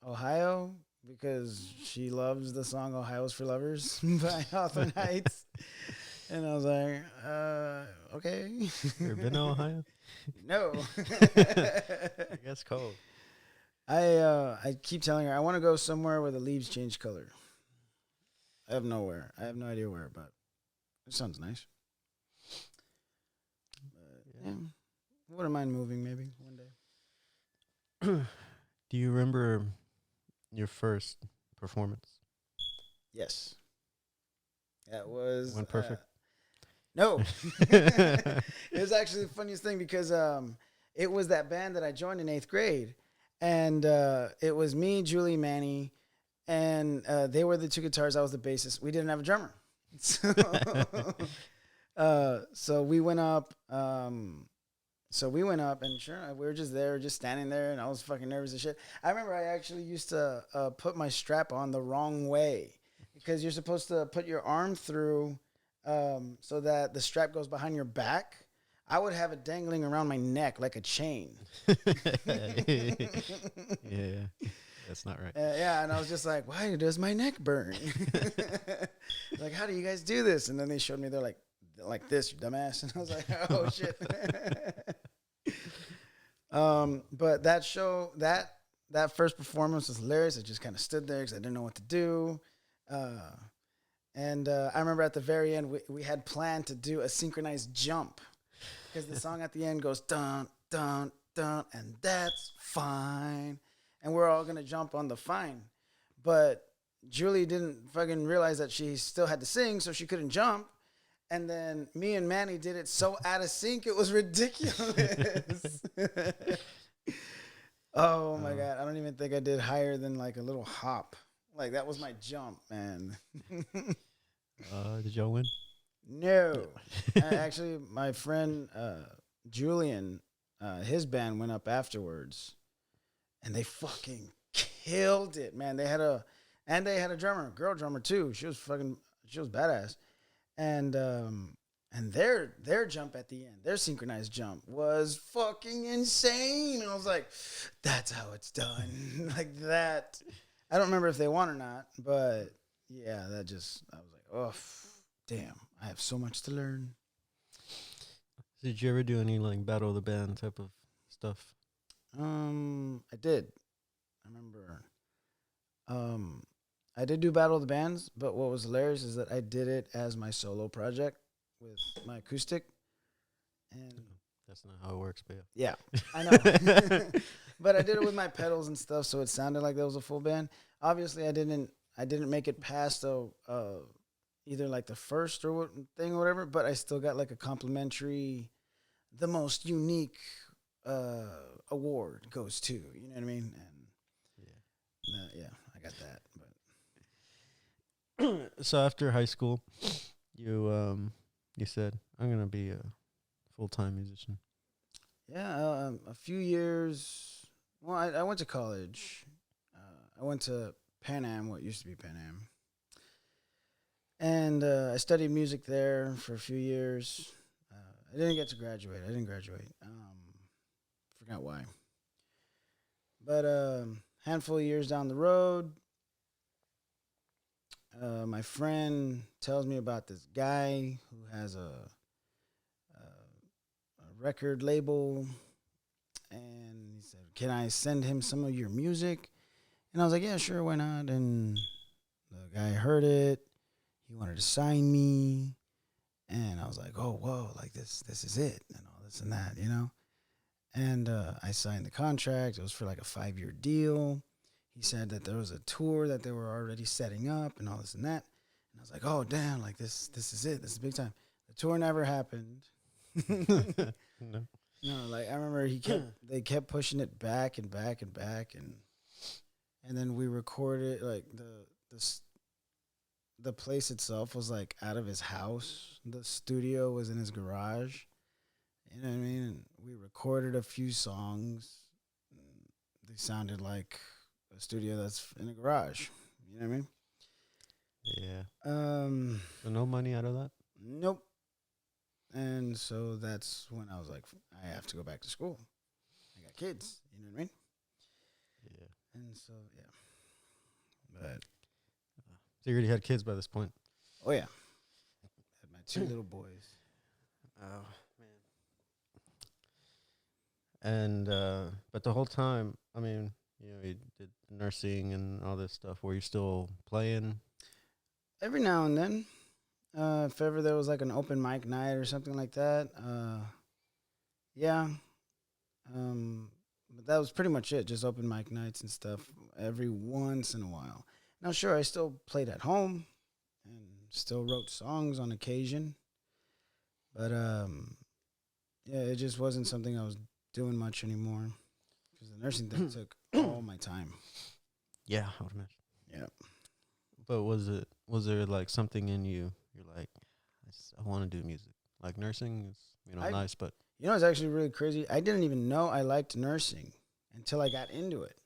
Ohio because she loves the song "Ohio's for Lovers" by Hawthorne Heights, and I was like, okay. You ever been to Ohio? No. I guess cold. I keep telling her I want to go somewhere where the leaves change color. I have nowhere. I have no idea where, but it sounds nice. But, yeah. Wouldn't mind moving maybe one day. Do you remember your first performance? Yes. That was Went perfect. No. It was actually the funniest thing because it was that band that I joined in 8th grade. And it was me, Julie, Manny, and they were the two guitars. I was the bassist. We didn't have a drummer. So we went up. And sure, we were just there, just standing there, and I was fucking nervous as shit. I remember I actually used to put my strap on the wrong way because you're supposed to put your arm through so that the strap goes behind your back. I would have it dangling around my neck like a chain. Yeah, that's not right. Yeah, and I was just like, why does my neck burn? Like, how do you guys do this? And then they showed me, they're like this, you dumbass. And I was like, oh, shit. But that show, that first performance was hilarious. I just kind of stood there because I didn't know what to do. And I remember at the very end, we had planned to do a synchronized jump. Because the song at the end goes dun, dun, dun, and that's fine. And we're all going to jump on the fine. But Julie didn't fucking realize that she still had to sing, so she couldn't jump. And then me and Manny did it so out of sync, it was ridiculous. Oh, my God. I don't even think I did higher than like a little hop. Like, that was my jump, man. Did y'all win? No. Actually, my friend Julian, his band went up afterwards, and they fucking killed it, man. They had a drummer, girl drummer too. She was badass, and their jump at the end, their synchronized jump was fucking insane. And I was like, that's how it's done, like that. I don't remember if they won or not, but yeah, I was like, oh. Damn, I have so much to learn. Did you ever do any like battle of the band type of stuff? I did. I remember. I did do battle of the bands, but what was hilarious is that I did it as my solo project with my acoustic. And that's not how it works, but yeah, I know. But I did it with my pedals and stuff, so it sounded like there was a full band. Obviously, I didn't make it past either like the first thing or whatever, but I still got like a complimentary, the most unique award goes to, you know what I mean? And yeah, I got that. But so after high school, you said, I'm gonna be a full-time musician. Yeah, a few years. Well, I went to college. I went to Pan Am, what used to be Pan Am. And I studied music there for a few years. I didn't get to graduate. Forgot why. But handful of years down the road, my friend tells me about this guy who has a record label. And he said, can I send him some of your music? And I was like, yeah, sure, why not? And the guy heard it. He wanted to sign me, and I was like, oh, whoa, like this is it, and all this and that, you know? And I signed the contract. It was for like a 5-year deal. He said that there was a tour that they were already setting up and all this and that. And I was like, oh, damn, like this is it. This is big time. The tour never happened. No. No, like I remember they kept pushing it back and back and back, and then we recorded like the place itself was like out of his house. The studio was in his garage. You know what I mean? And we recorded a few songs. They sounded like a studio that's in a garage. You know what I mean? Yeah. Um, So no money out of that? nope. And so that's when I was like, I have to go back to school. I got kids. You know what I mean? Yeah. And so yeah. But So you already had kids by this point? oh yeah, had my two little boys. Oh, man. And, but the whole time, I mean, you know, you did nursing and all this stuff. Were you still playing? Every now and then, if ever there was like an open mic night or something like that, yeah. But that was pretty much it. Just open mic nights and stuff every once in a while. Now, sure, I still played at home and still wrote songs on occasion, but yeah, it just wasn't something I was doing much anymore because the nursing thing took all my time. Yeah, I would imagine. Yeah. But was there like something in you? You're like, I want to do music. Like nursing is, nice, but You know, it's actually really crazy. I didn't even know I liked nursing until I got into it.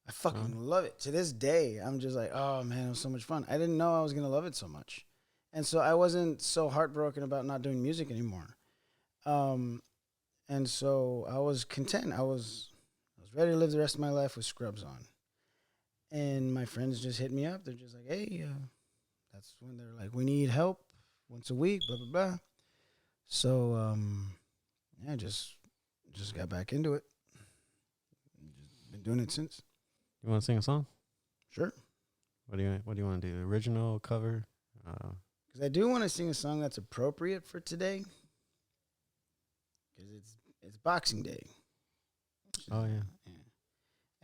I fucking love it. To this day, I'm just like, oh, man, it was so much fun. I didn't know I was going to love it so much. And so I wasn't so heartbroken about not doing music anymore. And so I was content. I was ready to live the rest of my life with scrubs on. And my friends just hit me up. They're just like, hey, that's when they're like, we need help once a week, blah, blah, blah. So, yeah, just got back into it. Just been doing it since. you want to sing a song? Sure. What do you want to do? Original, cover? Because I do want to sing a song that's appropriate for today. Because it's Boxing Day. Oh, yeah.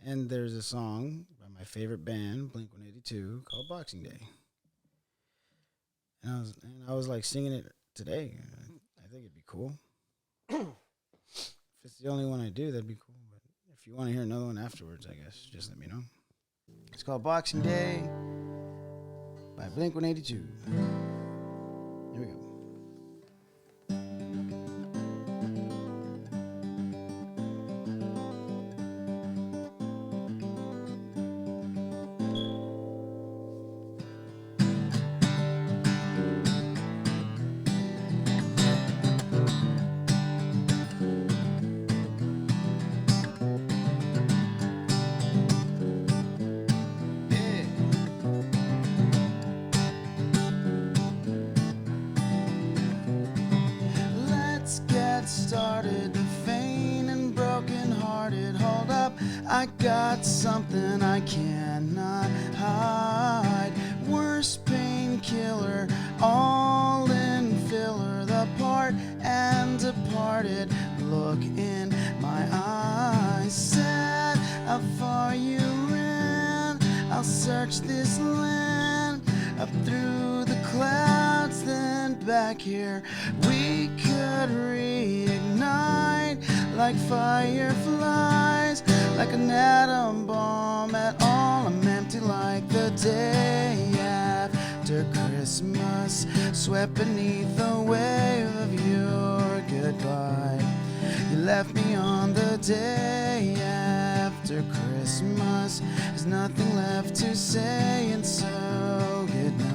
And there's a song by my favorite band, Blink-182, called Boxing Day. And I was like singing it today. I think it'd be cool. If it's the only one I do, that'd be cool. But if you want to hear another one afterwards, I guess, just let me know. It's called Boxing Day by Blink-182. Here we go. Started the faint and broken hearted. Hold up, I got something I cannot hide. Worst painkiller, all in filler. The part and departed. Look in my eyes. Said how far you ran. I'll search this land up through the clouds, then back here. We could reignite like fireflies, like an atom bomb. At all, I'm empty like the day after Christmas, swept beneath the wave of your goodbye. You left me on the day after Christmas. There's nothing left to say, and so good night.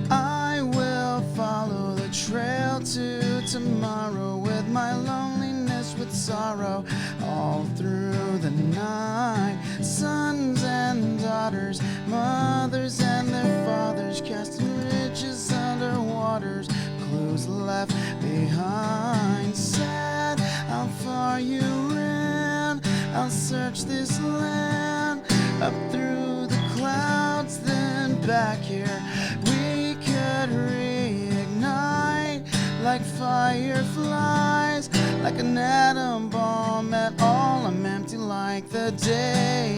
I will follow the trail to tomorrow with my loneliness, with sorrow all through the night. Sons and daughters, mothers and their fathers, casting riches under waters, clues left behind. Sad how far you ran. I'll search this land up through the clouds, then back here. We could reignite like fireflies, like an atom bomb. At all, I'm empty like the day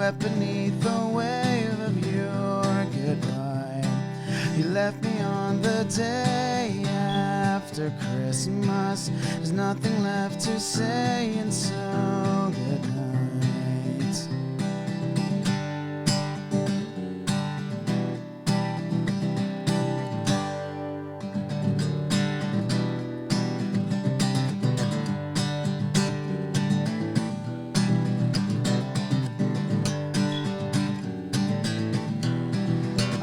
swept beneath the wave of your goodbye. You left me on the day after Christmas. There's nothing left to say, and so good night.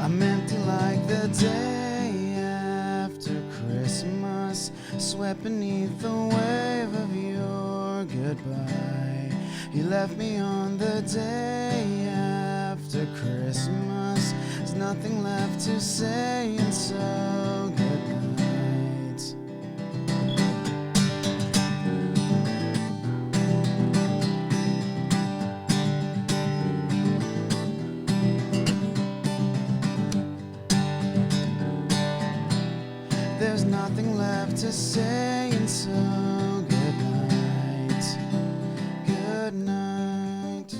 I'm empty like the day after Christmas, swept beneath the wave of your goodbye. You left me on the day after Christmas. There's nothing left to say, and so good night. There's nothing left to say, and so good night. Good night.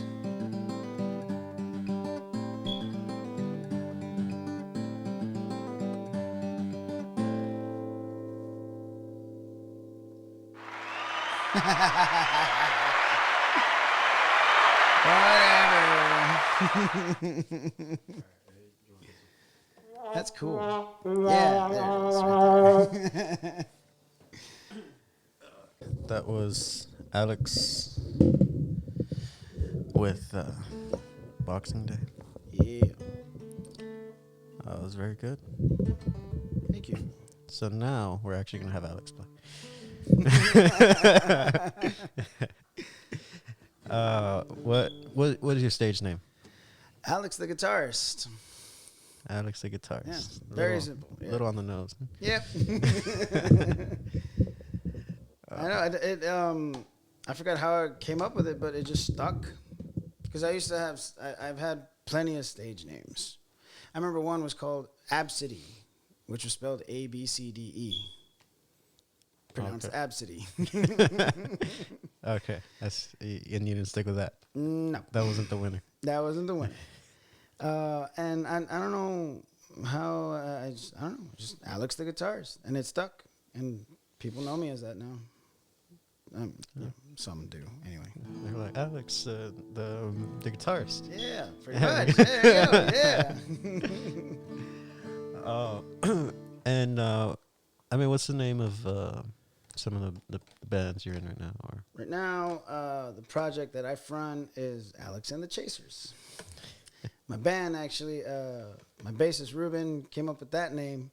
Whatever. That's cool. Yeah, there it is. Right there. That was Alex with Boxing Day. Yeah. That was very good. Thank you. So now we're actually gonna have Alex play. What is your stage name? Alex the Guitarist. Alex the Guitarist. Yeah, very simple. Yeah. Little on the nose. Yep. I know. I forgot how I came up with it, but it just stuck. Because I used to have, I've had plenty of stage names. I remember one was called Absidy, which was spelled ABCDE. Pronounced Okay. Absidy. Okay, and you didn't stick with that. No, That wasn't the winner. that wasn't the winner. And I don't know how, I don't know, just Alex the Guitarist. And it stuck. And people know me as that now. Yeah, some do, anyway. They were like, Alex, the guitarist. Yeah, pretty much. There you go, yeah. Oh, and I mean, what's the name of some of the bands you're in right now? Or Right now, the project that I run is Alex and the Chasers. My band, actually, my bassist Ruben came up with that name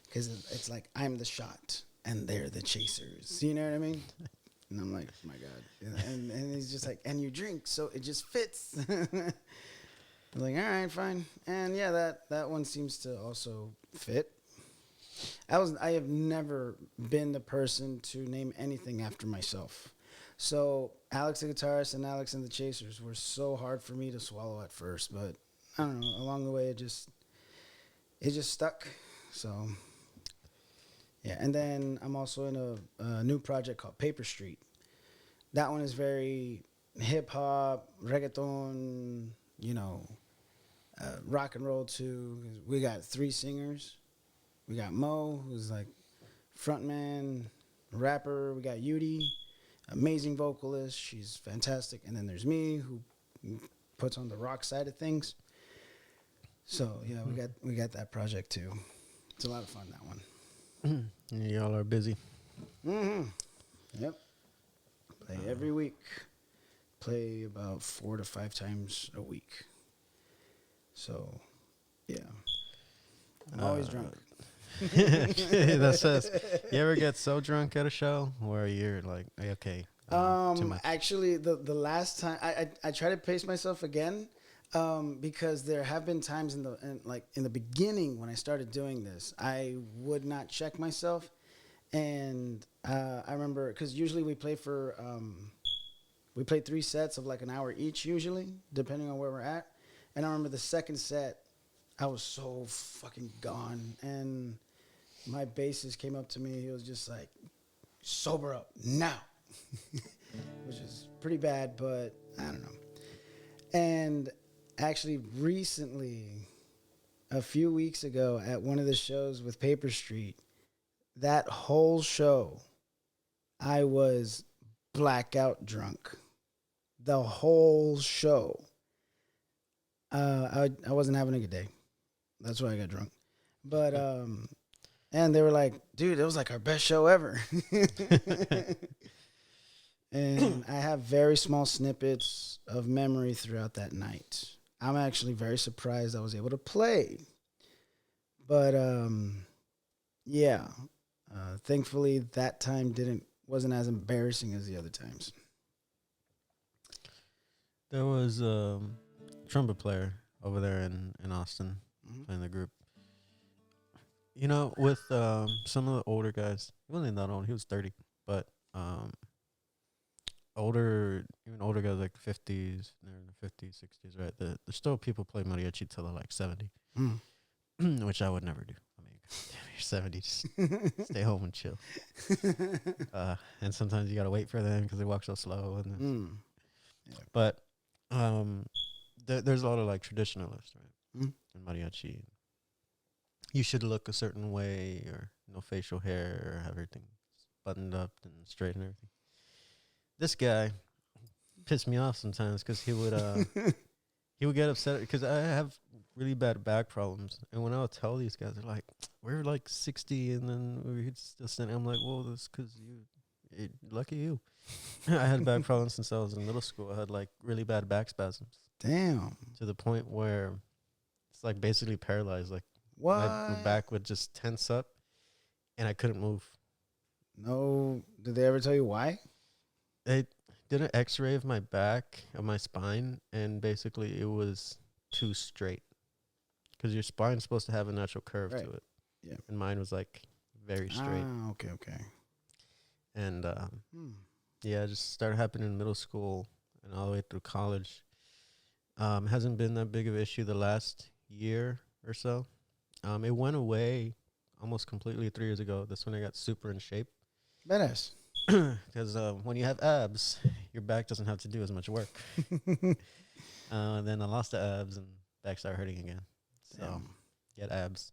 because it's like, I'm the shot and they're the chasers. You know what I mean? And I'm like, my God. And he's just like, and you drink, so it just fits. I'm like, all right, fine. And yeah, that one seems to also fit. I have never been the person to name anything after myself. So Alex the Guitarist and Alex and the Chasers were so hard for me to swallow at first, but I don't know, along the way it just stuck. So yeah, and then I'm also in a new project called Paper Street. That one is very hip hop, reggaeton, rock and roll too. We got 3 singers. We got Mo, who's like frontman, rapper. We got Yudi, amazing vocalist. She's fantastic. And then there's me, who puts on the rock side of things. So yeah, we got that project too. It's a lot of fun, that one. y'all are busy. Mm-hmm. Yep. Play every week. Play about 4 to 5 times a week. So, yeah. I'm always drunk. That says, you ever get so drunk at a show where you're like, okay, too much? Actually, the last time I try to pace myself again, because there have been times in the beginning when I started doing this, I would not check myself, and I remember because usually we play 3 sets of like an hour each usually, depending on where we're at, and I remember the second set, I was so fucking gone, and my bassist came up to me. He was just like, "Sober up now," which is pretty bad, but I don't know. And actually, recently, a few weeks ago, at one of the shows with Paper Street, that whole show, I was blackout drunk. The whole show. I wasn't having a good day. That's why I got drunk. But and they were like, dude, it was like our best show ever. And I have very small snippets of memory throughout that night. I'm actually very surprised I was able to play. But yeah. Thankfully that time wasn't as embarrassing as the other times. There was a trumpet player over there in Austin playing the group. You know, with some of the older guys, he wasn't that old. He was 30, but even older guys like 50s, they're in the 50s, 60s, right? There's still people play mariachi till they're like 70, which I would never do. I mean, damn, you're 70, just stay home and chill. And sometimes you gotta wait for them because they walk so slow. And yeah. But there's a lot of like traditionalists, right? In mariachi, you should look a certain way, or no facial hair, or have everything buttoned up and straight and everything. This guy pissed me off sometimes because he would get upset because I have really bad back problems, and when I would tell these guys, they're like, "We're like 60, and then we're still standing." I'm like, "Well, that's because lucky you." I had back problems since I was in middle school. I had like really bad back spasms. Damn. To the point where it's like basically paralyzed. Like what? My back would just tense up, and I couldn't move. No. Did they ever tell you why? They did an X-ray of my back, of my spine, and basically it was too straight. Because your spine's supposed to have a natural curve to it. Yeah. And mine was like very straight. Ah, okay. And yeah, it just started happening in middle school and all the way through college. Hasn't been that big of an issue the last year or so. It went away almost completely 3 years ago. That's when I got super in shape. Badass. Because when you have abs, your back doesn't have to do as much work. Then I lost the abs and back started hurting again. So get abs.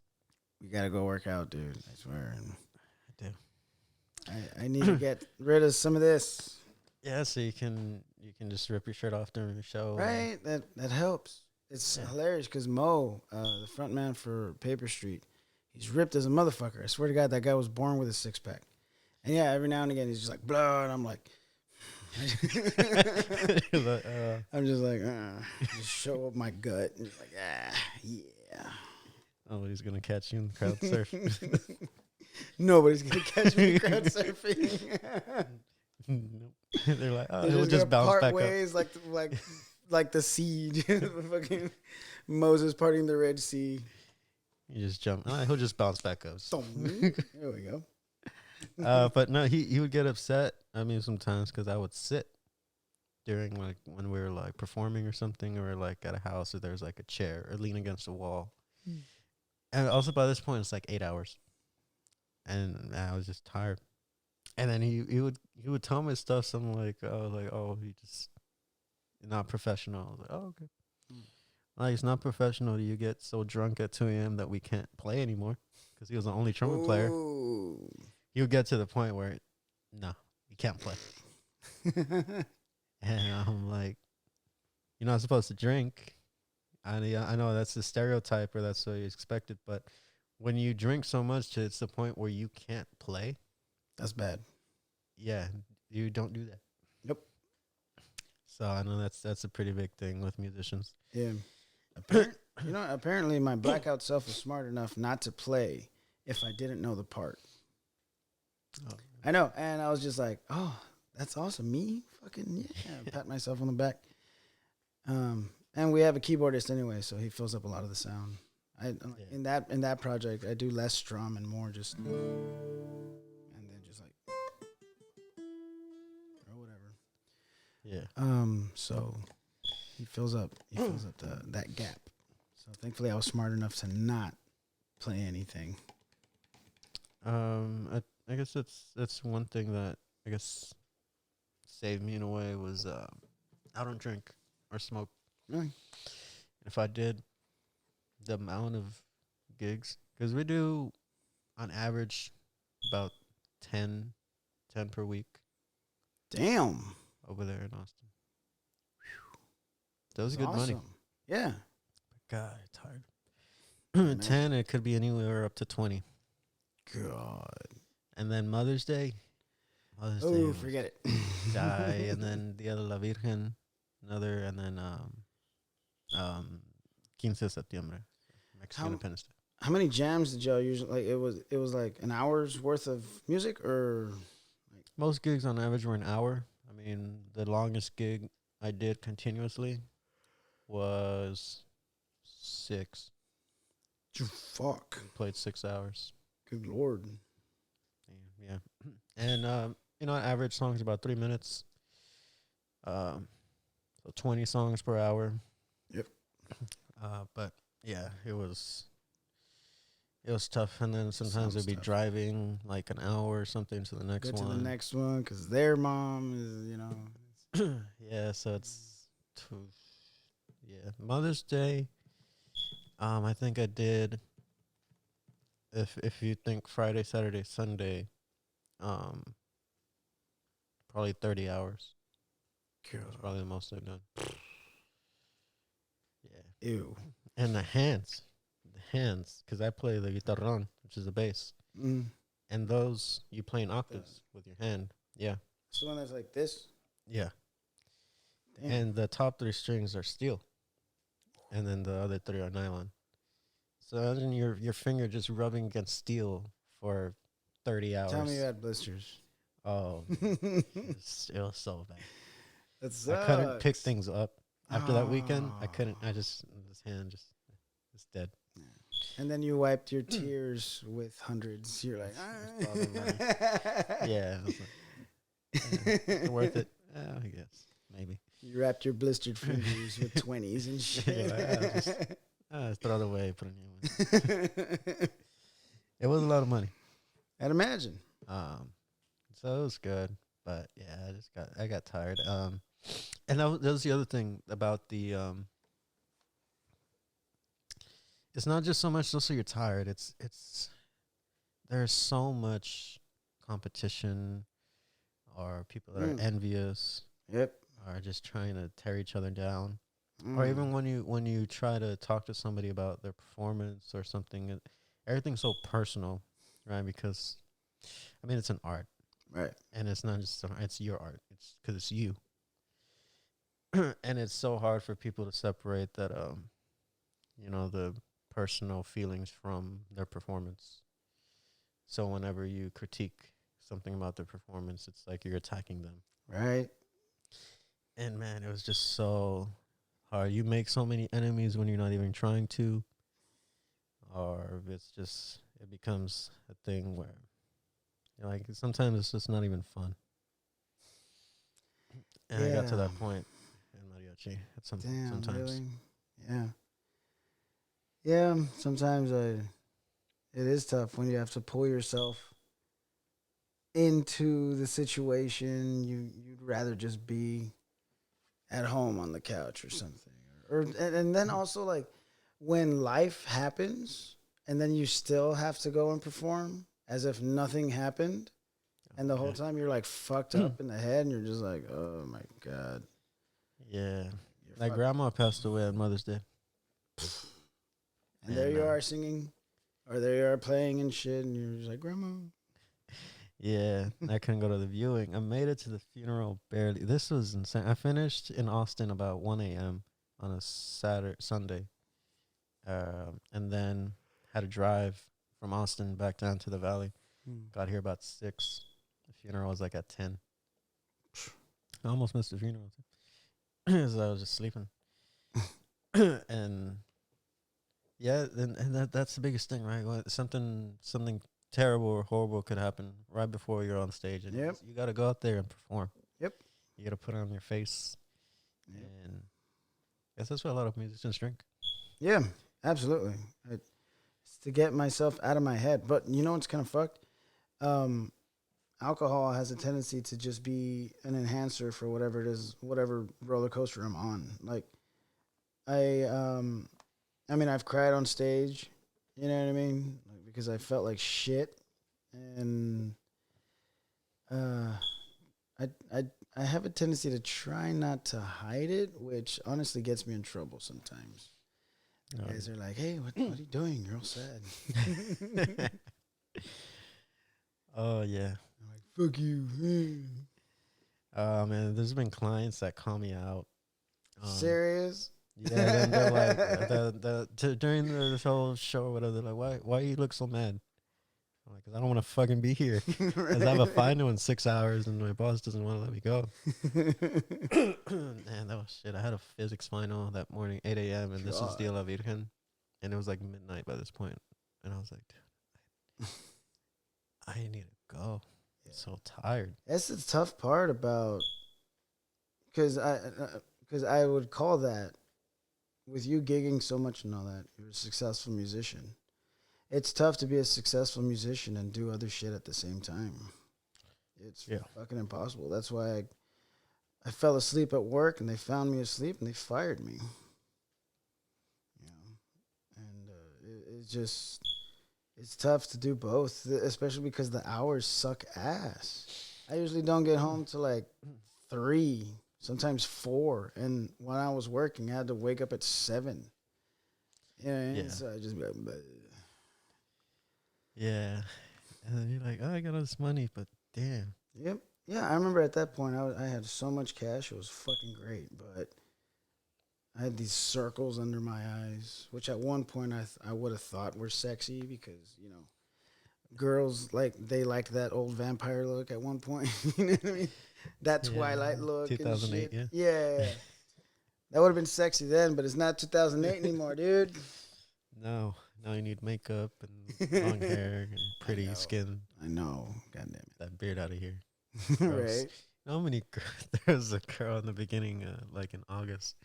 You gotta go work out, dude. I swear. I do. I need to get rid of some of this. Yeah, so you can just rip your shirt off during the show. Right, that helps. It's hilarious because Mo, the front man for Paper Street, he's ripped as a motherfucker. I swear to God, that guy was born with a six pack. And yeah, every now and again he's just like blah, and I'm like, I'm just like, just show up my gut, and just like, yeah. Nobody's gonna catch you in the crowd surfing. Nobody's gonna catch me crowd surfing. Nope. They're like, oh, it'll just bounce back ways up. like the sea, fucking Moses parting the Red Sea. You just jump. He'll just bounce back up. There we go. But no, he would get upset. I mean, sometimes because I would sit during like when we were like performing or something, or like at a house, or there's like a chair or lean against a wall. And also by this point, it's like 8 hours, and I was just tired. And then he would tell me stuff. Something like, he just not professional. I was like, oh, okay. Like, it's not professional. You get so drunk at 2 a.m. that we can't play anymore because he was the only trumpet player. He would get to the point where, no, you can't play. And I'm like, you're not supposed to drink. I know that's the stereotype, or that's what you expected. But when you drink so much, it's the point where you can't play. That's bad. Yeah, you don't do that. Yep. So I know that's a pretty big thing with musicians. Yeah. Apparently my blackout self was smart enough not to play if I didn't know the part. Oh. I know. And I was just like, oh, that's awesome. Me? Fucking yeah. Pat myself on the back. And we have a keyboardist anyway, so he fills up a lot of the sound. In that project, I do less strum and more just, and then just like, or whatever. Yeah. So he fills up that gap. So thankfully, I was smart enough to not play anything. I guess that's one thing that I guess saved me in a way was I don't drink or smoke Really? If I did the amount of gigs, because we do on average about 10, 10 per week Damn. over there in Austin. That was That's good money. awesome. Yeah. God, tired. Imagine. 10, it could be anywhere up to 20. God. And then Mother's Day. Mother's Day Oh, was forget it. die, and then Dia de la Virgen, another, and then Quince de Septiembre, Mexican How Independence Day. how many jams did y'all usually like? It was like an hour's worth of music, or Most gigs on average were an hour. I mean, the longest gig I did continuously was 6. fuck. Played 6 hours. Good lord. Yeah. And average songs about 3 minutes. So 20 songs per hour. Yep. But yeah, it was tough. And then sometimes Sounds it'd be tough. driving like an hour or something to the next Go one. to the next one because their mom is, Yeah, so it's Mother's Day. I think I did. If you think Friday, Saturday, Sunday, probably 30 hours. That's probably the most I've done. Yeah. Ew. And the hands, because I play the guitarrón, which is the bass, Mm. and those you play in octaves with your hand. Yeah, It's the one that's like this. yeah. Damn. And the top 3 strings are steel, and then the other 3 are nylon. So imagine your finger just rubbing against steel for 30 hours. Tell me you had blisters. Oh, it was so bad. That sucks. I couldn't pick things up after that weekend. I Ah. couldn't. This hand just it's dead. And then you wiped your tears with hundreds. You're like, It's probably yeah, it was like, worth it. I guess maybe. You wrapped your blistered fingers with 20s and shit. Just throw it away, put a new one. It was a lot of money. I'd imagine. So it was good, but yeah, I got tired. And that was the other thing about the it's not just so much also you're tired. It's there's so much competition, or people that are envious, Yep. or just trying to tear each other down. Mm. Or even when you try to talk to somebody about their performance or something, everything's so personal, right? Because I mean, it's an art, Right. and it's not just it's your art. It's because it's you, and it's so hard for people to separate that. The personal feelings from their performance. So whenever you critique something about their performance, it's like you're attacking them. Right. And man, it was just so hard. You make so many enemies when you're not even trying to, or it becomes a thing where like sometimes it's just not even fun. And I got to that point in Mariachi sometimes. Really? Yeah. Yeah, sometimes it is tough when you have to pull yourself into the situation. You'd rather just be at home on the couch or something, and then also like when life happens and then you still have to go and perform as if nothing happened, and the whole time you're like fucked up in the head and you're just like, oh my god. Yeah, my grandma passed away on Mother's Day. And there you are singing, or there you are playing and shit, and you're just like, Grandma. Yeah, I couldn't go to the viewing. I made it to the funeral barely. This was insane. I finished in Austin about 1 a.m. on a Sunday, and then had to drive from Austin back down to the valley. Got here about 6. The funeral was like at 10. I almost missed the funeral because I was just sleeping. And yeah, and that's the biggest thing, right? Something terrible or horrible could happen right before you're on stage, and you got to go out there and perform. Yep. You got to put on your face, and I guess that's what a lot of musicians drink. Yeah, absolutely. It's to get myself out of my head. But you know what's kind of fucked? Alcohol has a tendency to just be an enhancer for whatever it is, whatever roller coaster I'm on. Like, I I mean, I've cried on stage. You know what I mean? Like, because I felt like shit, and uh, I I I have a tendency to try not to hide it, which honestly gets me in trouble sometimes. Oh, Guys are like, "Hey, what are you doing? You're all sad." I'm oh yeah. like, "Fuck you." Man, there's been clients that call me out. Um, Serious? yeah, then they're like, during this whole show or whatever, they're like, why you look so mad? I'm like, 'cause I don't want to fucking be here. 'Cause I have a final in 6 hours and my boss doesn't want to let me go. Man, that was shit. I had a physics final that morning, 8 a.m. and this was the God. La Virgen. And it was like midnight by this point. And I was like, dude, I need to go. I'm so tired. That's the tough part about because I would call that with you gigging so much and all that. You're a successful musician. It's tough to be a successful musician and do other shit at the same time. It's Yeah. fucking impossible. That's why I fell asleep at work and they found me asleep and they fired me. You know, and it's just it's tough to do both, especially because the hours suck ass. I usually don't get home till like 3, sometimes 4, and when I was working, I had to wake up at 7. Yeah. So I just be like, "Bleh." Yeah. And then you're like, oh, I got all this money, but damn. Yep. Yeah, I remember at that point I had so much cash, it was fucking great, but I had these circles under my eyes, which at one point I would have thought were sexy because, girls they liked that old vampire look at one point. You know what I mean? That Yeah. Twilight look and 2008, shit. yeah. Yeah. That would have been sexy then, but it's not 2008 anymore, dude. No. Now you need makeup and long hair and pretty skin. I know. God damn That beard out of here. it. Gross. Right. You know how many there was a girl in the beginning, like in August,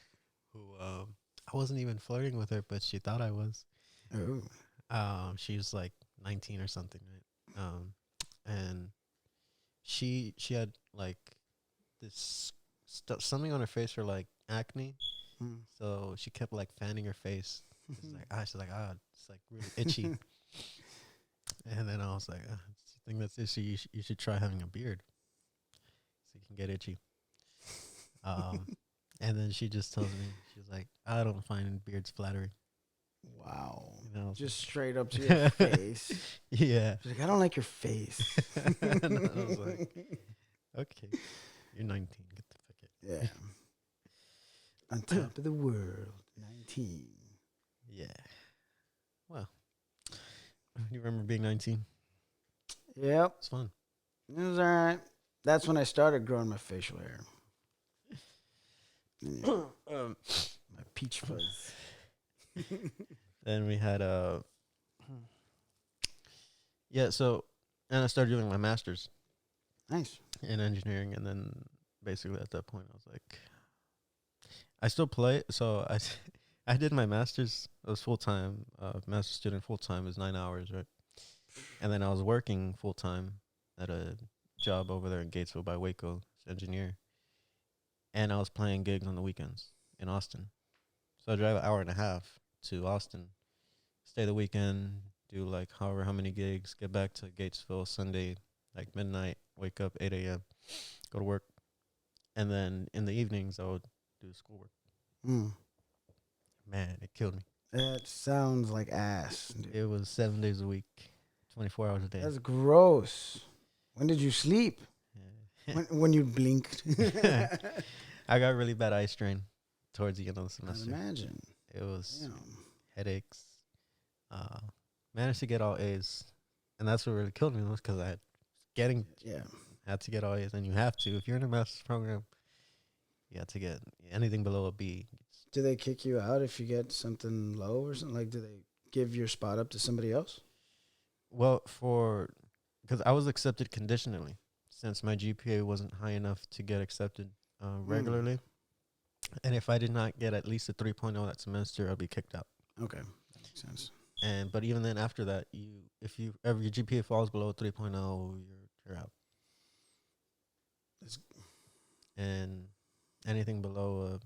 who I wasn't even flirting with her, but she thought I was. Ooh. She was like 19 or something, right? And she had like this something on her face for like acne. Hmm. So she kept like fanning her face. She's like, it's like really itchy. And then I was like, you think that's itchy? You should try having a beard so you can get itchy. Um, and then she just tells me, she's like, I don't find beards flattering. Wow. And I was Just straight up to your face. yeah. She's like, I don't like your face. And I was like, okay, you're 19. Get the fuck out. Yeah. On top of the world. 19. Yeah. Well, you remember being 19? Yep. It's fun. It was all right. That's when I started growing my facial hair. Yeah. My peach fuzz. Then we had yeah. So, and I started doing my master's Nice. in engineering, and then basically at that point, I was like, I still play. So I did my master's. It was full time. Master's student full time is 9 hours, right? And then I was working full time at a job over there in Gatesville by Waco, as engineer. And I was playing gigs on the weekends in Austin. So I drive an hour and a half to Austin, stay the weekend, do like however how many gigs, get back to Gatesville Sunday, like midnight, wake up 8 a.m., go to work. And then in the evenings, I would do schoolwork. Mm. Man, it killed me. That sounds like ass. Dude. It was 7 days a week, 24 hours a day. That's gross. When did you sleep? Yeah. When you blinked. I got really bad eye strain towards the end of the I semester. imagine. It was Damn. headaches. Managed to get all A's, and that's what really killed me was because I had to get all A's, and you have to if you're in a master's program. You have to get anything below a B. Do they kick you out if you get something low or something? Like, do they give your spot up to somebody else? Well, because I was accepted conditionally, since my GPA wasn't high enough to get accepted regularly, and if I did not get at least a 3.0 that semester, I'd be kicked out. Okay, that makes sense. But even then, after that, if you ever your GPA falls below 3.0, you're out. And anything below a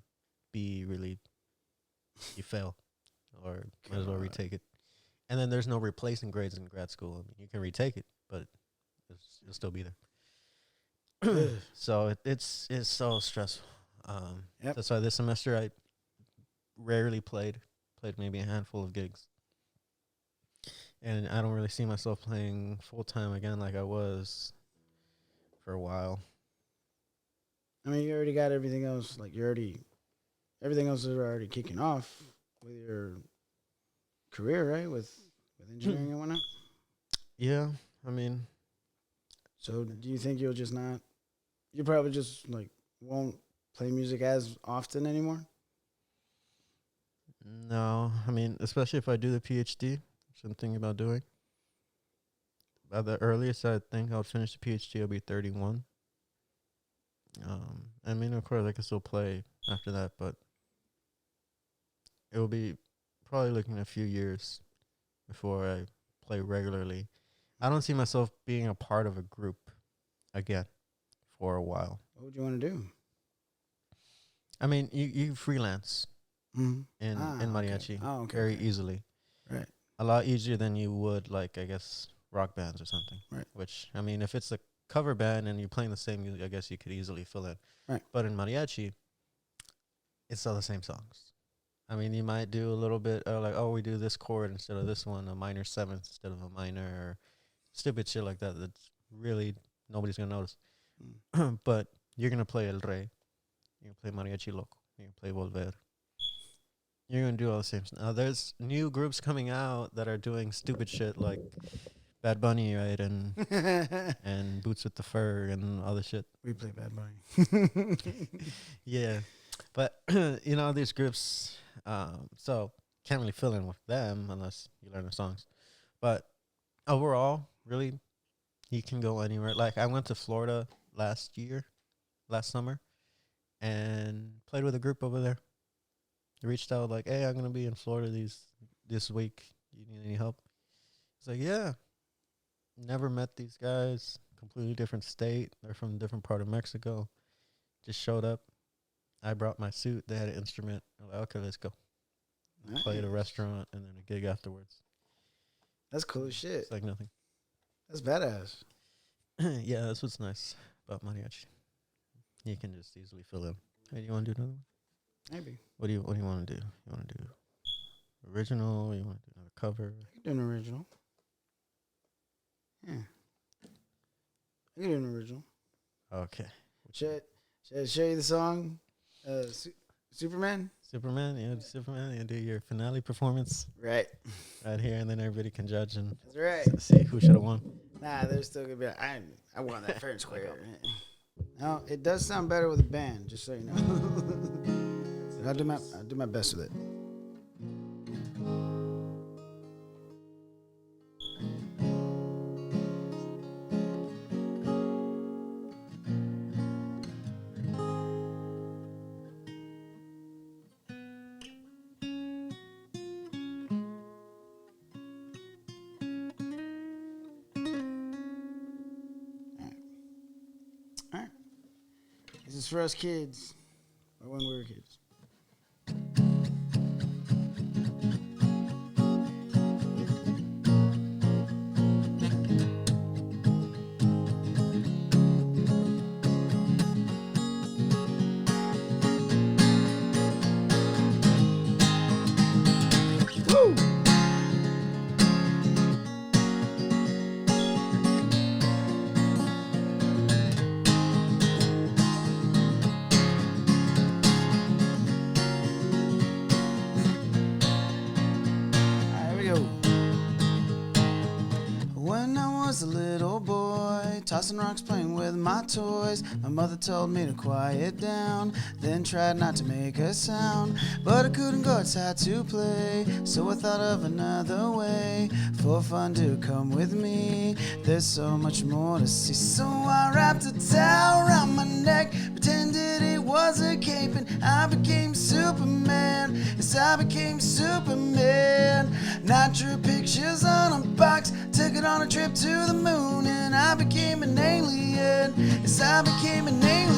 B really you fail, or might as well retake it. And then there's no replacing grades in grad school. I mean, you can retake it, but it'll still be there. So it's so stressful. Yep. That's why this semester I rarely played maybe a handful of gigs. And I don't really see myself playing full time again like I was for a while. I mean, you already got everything else. Like everything else is already kicking off with your career, right? With engineering and whatnot. Yeah, I mean, So do you think you'll just not? You probably just like won't play music as often anymore. no. I mean, especially if I do the PhD, which I'm thinking about doing. By the earliest I think I'll finish the PhD, I'll be 31. I mean, of course, I can still play after that, but it will be probably looking a few years before I play regularly. I don't see myself being a part of a group again for a while. What would you want to do? I mean, you freelance Mm-hmm. in Mariachi very easily. Right. A lot easier than you would, like, I guess, rock bands or something. Right. Which, I mean, if it's a cover band and you're playing the same music, I guess you could easily fill in. Right. But in Mariachi, it's all the same songs. I mean, you might do a little bit like, oh, we do this chord instead of this one, a minor seventh instead of a minor, or stupid shit like that. That's really nobody's gonna notice. But you're gonna play El Rey. You're gonna play Mariachi Loco. You're gonna play Volver. You're gonna do all the same stuff. Now, there's new groups coming out that are doing stupid shit like Bad Bunny, right, and and Boots with the Fur and all the shit. We play Bad Bunny. Yeah, but you know, these groups, so can't really fill in with them unless you learn the songs. But overall, really, you can go anywhere. Like, I went to Florida last summer, and played with a group over there. They reached out like, "Hey, I'm gonna be in Florida this week. You need any help?" It's like, "Yeah." Never met these guys. Completely different state. They're from a different part of Mexico. Just showed up. I brought my suit. They had an instrument. I'm like, okay, let's go. Nice. Play at a restaurant and then a gig afterwards. That's cool as shit. It's like nothing. That's badass. Yeah, that's what's nice about mariachi. You can just easily fill in. Hey, you want to do another one? Maybe. What do you want to do? You want to do original? You want to do another cover? I can do an original. Yeah. I can do an original. Okay. Should I show you the song? Superman? Superman, you do your finale performance Right. right here, and then everybody can judge and That's right. see who should have won. Nah, there's still gonna be like, I won that fair and square. No, it does sound better with a band, just so you know. I'll do my best with it. This is for us kids, or when we were kids. Woo! When I was a little boy, tossing rocks, playing with my toys, my mother told me to quiet down, then tried not to make a sound. But I couldn't go outside to play, so I thought of another way for fun to come with me. There's so much more to see, so I wrapped a towel around my neck, pretended it was a cape, and I became Superman. Yes, I became Superman. And I drew pictures on a box, took it on a trip to the moon, and I became an alien. Yes, I became an alien.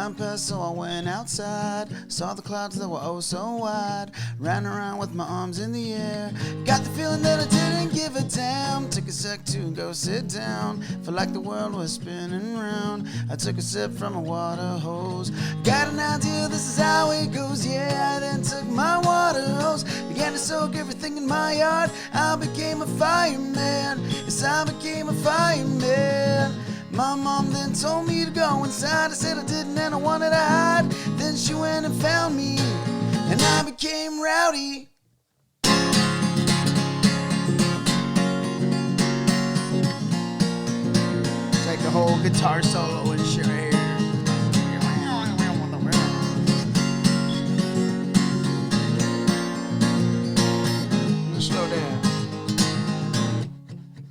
Time passed, so I went outside. Saw the clouds that were oh so wide. Ran around with my arms in the air. Got the feeling that I didn't give a damn. Took a sec to go sit down. Felt like the world was spinning round. I took a sip from a water hose. Got an idea, this is how it goes. Yeah, I then took my water hose. Began to soak everything in my yard. I became a fireman. Yes, I became a fireman. My mom then told me to go inside. I said I didn't and I wanted to hide. Then she went and found me, and I became rowdy. It's like the whole guitar solo and shit right here. I'm gonna slow down.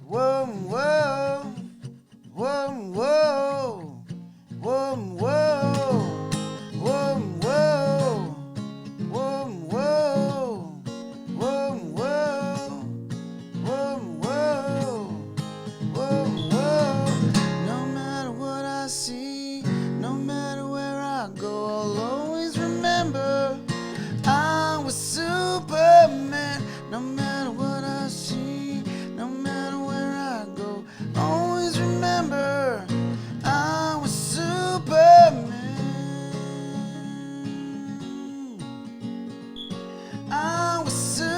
Whoa, whoa. Whoa, whoa, whoa, whoa, whoa, whoa, whoa, whoa, whoa, whoa, whoa, whoa, whoa. No matter what I see, no matter where I go, I'll always remember I was Superman. No matter what I see, no matter where I go, always remember I was Superman. I was Superman.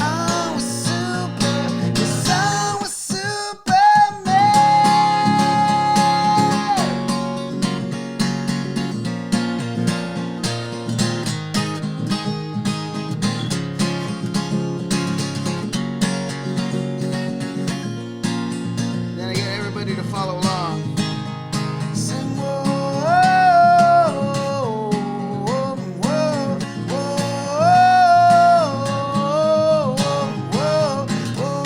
I was super, yes, I was Superman. Then I get everybody to follow along. Sing whoa, whoa, whoa, whoa, whoa, whoa, whoa, whoa.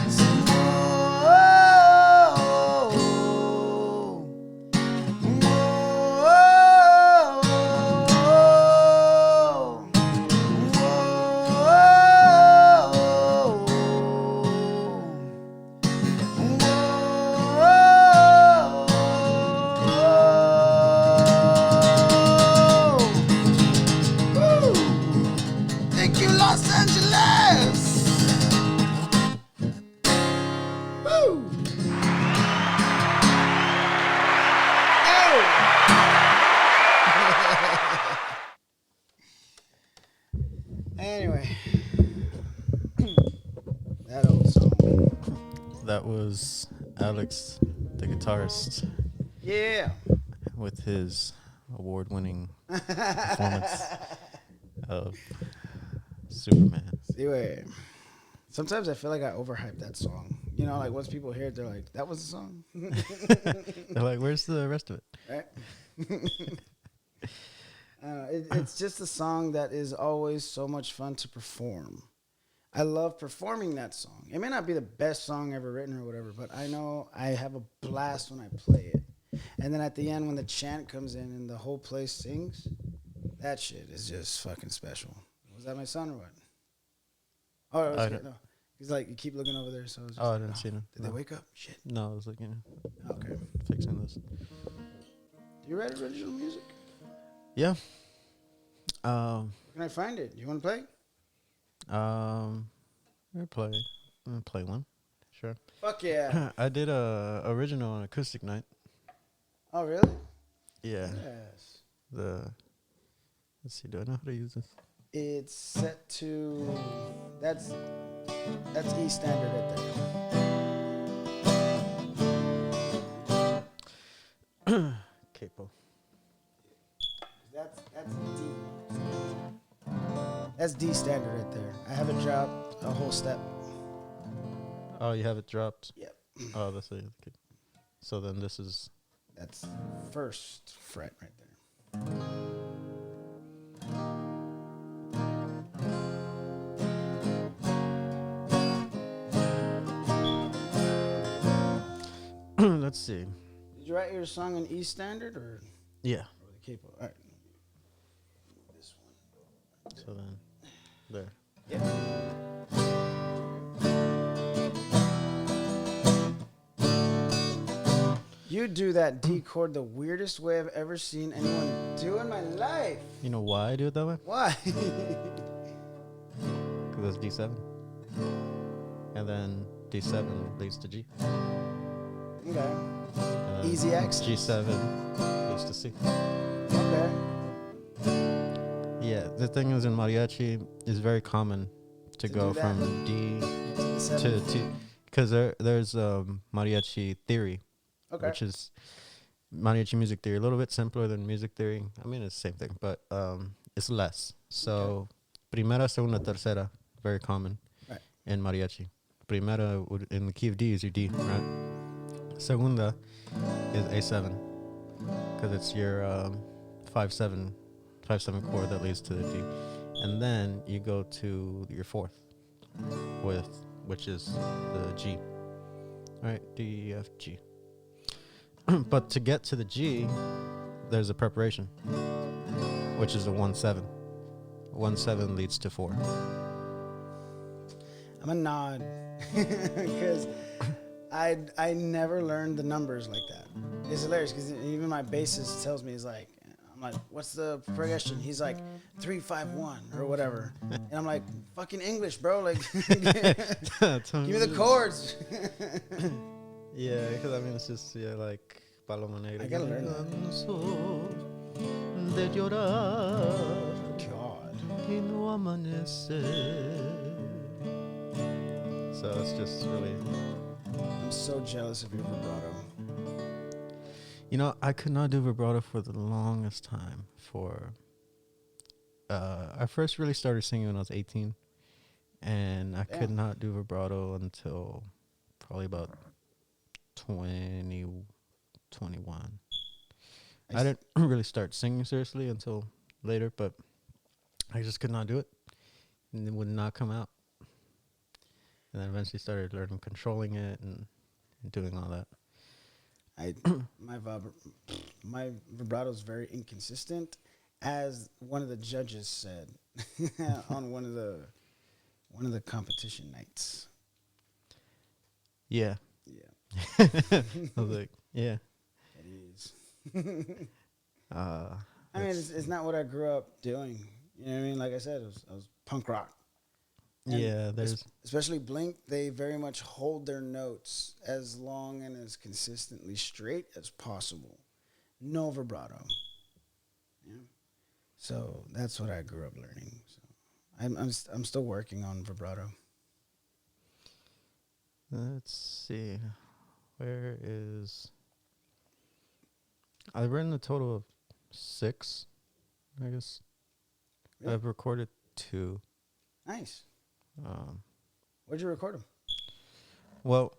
Sing thank you, Los Angeles. Woo. Anyway, that old song. That was Alex, the guitarist, Yeah. with his award-winning performance of Superman. Anyway, sometimes I feel like I overhype that song. You know, like once people hear it, they're like, "That was the song," They're like, "Where's the rest of it?" right? It's just a song that is always so much fun to perform. I love performing that song. It may not be the best song ever written or whatever, but I know I have a blast when I play it. And then at the end, when the chant comes in and the whole place sings, that shit is just fucking special. Was that my son or what? Oh, it was no. He's like, you keep looking over there. So I was just I didn't see him. Did they wake up? Shit. No, I was looking, Okay. fixing this. Do you write original music? Yeah. Where can I find it? You want to play? I'm gonna play one. Sure. Fuck yeah. I did a original on acoustic night. Oh, really? Yeah. Yes. Let's see, do I know how to use this? It's set to, that's E standard right there. Capo. That's D. That's D standard right there. I have it dropped a whole step. Oh, you have it dropped? Yep. Oh, that's it. Okay. So then this is... That's first fret right there. Let's see. Did you write your song in E standard or Yeah. the capo. All right. This one. So then, there. Yeah. You do that D chord the weirdest way I've ever seen anyone do in my life. You know why I do it that way? Why? Because it's D7. And then D7 leads to G. Okay. And then Easy access. G7 leads to C. Okay. Yeah, the thing is in mariachi, it's very common to go do that. from D To to the T. Because there's mariachi theory, Okay. which is mariachi music theory. A little bit simpler than music theory. I mean, it's the same thing, but it's less. So, primera, segunda, tercera, very common Right. in mariachi. Primera in the key of D is your D, right? Segunda is A7, because it's your 5/7 chord that leads to the D. And then you go to your fourth, which is the G. All right, D, F, G. But to get to the G, there's a preparation, which is a 1/7. 1/7 leads to 4. I'm a nod because I never learned the numbers like that. It's hilarious because even my bassist tells me, he's like, I'm like, what's the progression? He's like 3-5-1 or whatever, and I'm like, fucking English, bro. Like, give me the chords. Yeah, because I mean it's just like Paloma Negra. I gotta learn that. De llorar God. y no amanece. So it's just really. I'm so jealous of your vibrato. You know, I could not do vibrato for the longest time. I first really started singing when I was 18, and I could not do vibrato until probably about 21. I didn't really start singing seriously until later, but I just could not do it, and it would not come out. And then eventually started learning controlling it and doing all that. My vibrato is very inconsistent, as one of the judges said on one of the competition nights. Yeah. Yeah, I was like, yeah. it is. Uh, I mean, it's not what I grew up doing. You know what I mean? Like I said, I was punk rock. And yeah, there's especially Blink, they very much hold their notes as long and as consistently straight as possible. No vibrato. Yeah. So that's what I grew up learning. So I'm still working on vibrato. Let's see. Where is... I've written a total of 6, I guess. Really? I've recorded 2. Nice. Where'd you record them? Well,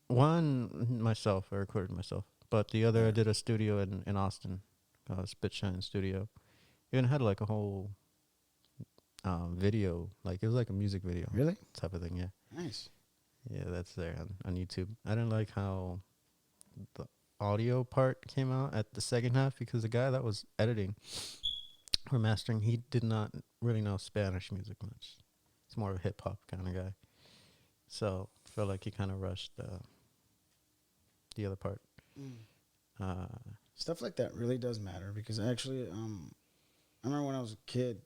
one myself, I recorded myself. But the other, I did a studio in Austin, Spitshine Studio. Even had like a whole video, like it was like a music video. Really? Type of thing, yeah. Nice. Yeah, that's there on YouTube. I didn't like how the audio part came out at the second half because the guy that was editing or mastering, he did not really know Spanish music much. He's more of a hip hop kind of guy. So I felt like he kind of rushed the other part. Stuff like that really does matter because actually, I remember when I was a kid,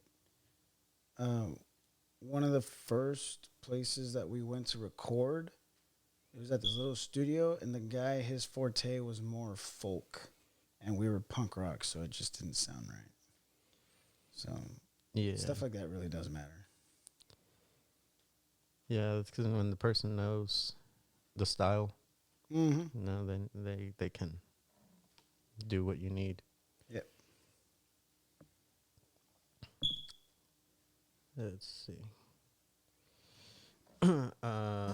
one of the first places that we went to record, it was at this little studio, and the guy, his forte was more folk, and we were punk rock, so it just didn't sound right. So Yeah, stuff like that really does matter. yeah, it's because when the person knows the style, Mm-hmm. then they can do what you need. Yep. Let's see. I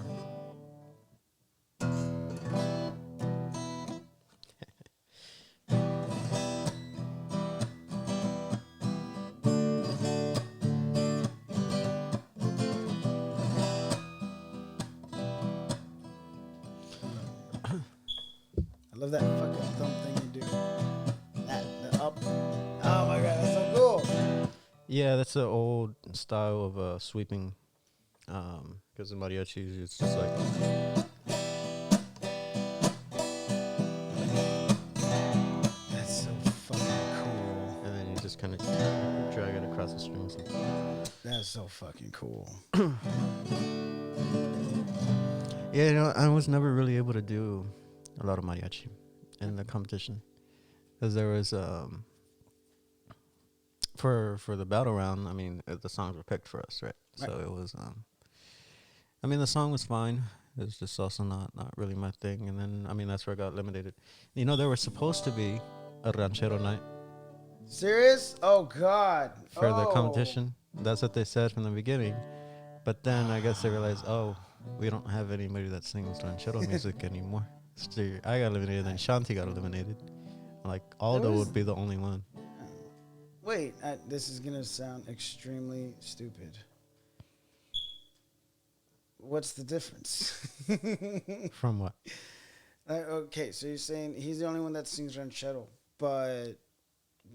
love that fucking thumb thing you do. That, the up. Yeah, that's an old style of sweeping. Because the mariachi is just like That's so fucking cool. and then you just kind of drag it across the strings. That's so fucking cool. Yeah, you know, I was never really able to do a lot of mariachi in the competition because there was for the battle round. I mean, the songs were picked for us, right? So it was. I mean, the song was fine. It was just also not really my thing. And then, I mean, that's where I got eliminated. You know, there was supposed to be a ranchero night Serious? Oh God. for the competition. That's what they said from the beginning. But then I guess they realized, oh, we don't have anybody that sings ranchero music anymore. So I got eliminated, and Shanti got eliminated. Like, Aldo would be the only one. Wait, this is gonna sound extremely stupid. What's the difference? From what? Okay, so you're saying he's the only one that sings ranchero, but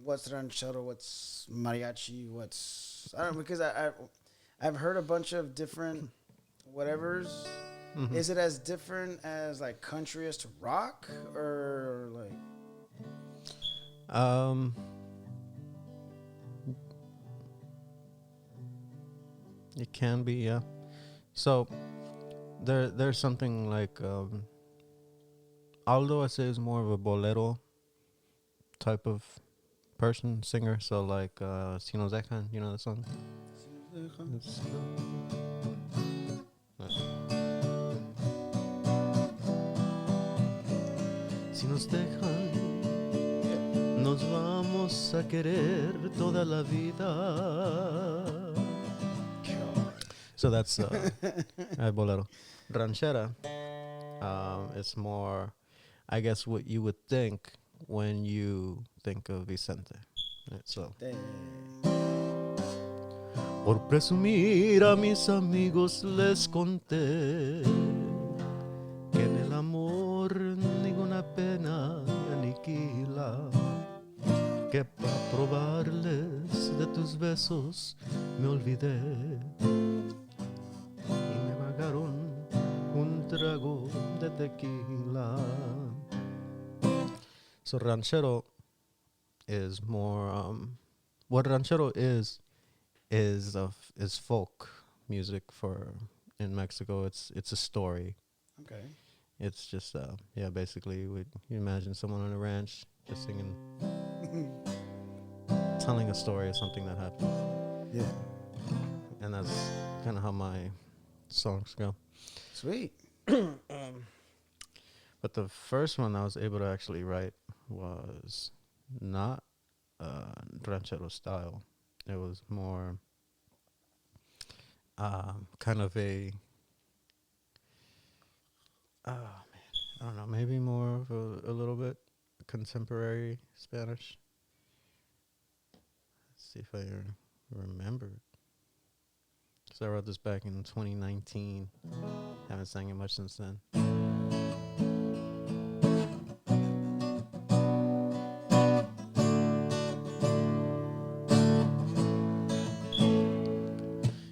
what's ranchero? What's mariachi? What's I don't know, because I've heard a bunch of different whatevers. Mm-hmm. Is it as different as like country as to rock or like? It can be, yeah. So there's something like Aldo, I say, is more of a bolero type of person, singer. So like Si nos dejan, you know the song? It's, Si nos dejan, nos vamos a querer toda la vida. So that's bolero. Ranchera, it's more, I guess, what you would think when you think of Vicente. Right, so. Por presumir a mis amigos les conté que en el amor ninguna pena aniquila, que para probarles de tus besos me olvidé y me pagaron un trago de tequila. So ranchero is more what ranchero is folk music for in Mexico. It's a story. Okay. It's just basically you imagine someone on a ranch just singing, telling a story of something that happened. Yeah. And that's kind of how my songs go. Sweet. But the first one I was able to actually write was not ranchero style. It was more kind of a I don't know, maybe more of a little bit contemporary Spanish. Let's see if I remember it. So I wrote this back in 2019. Haven't sang it much since then.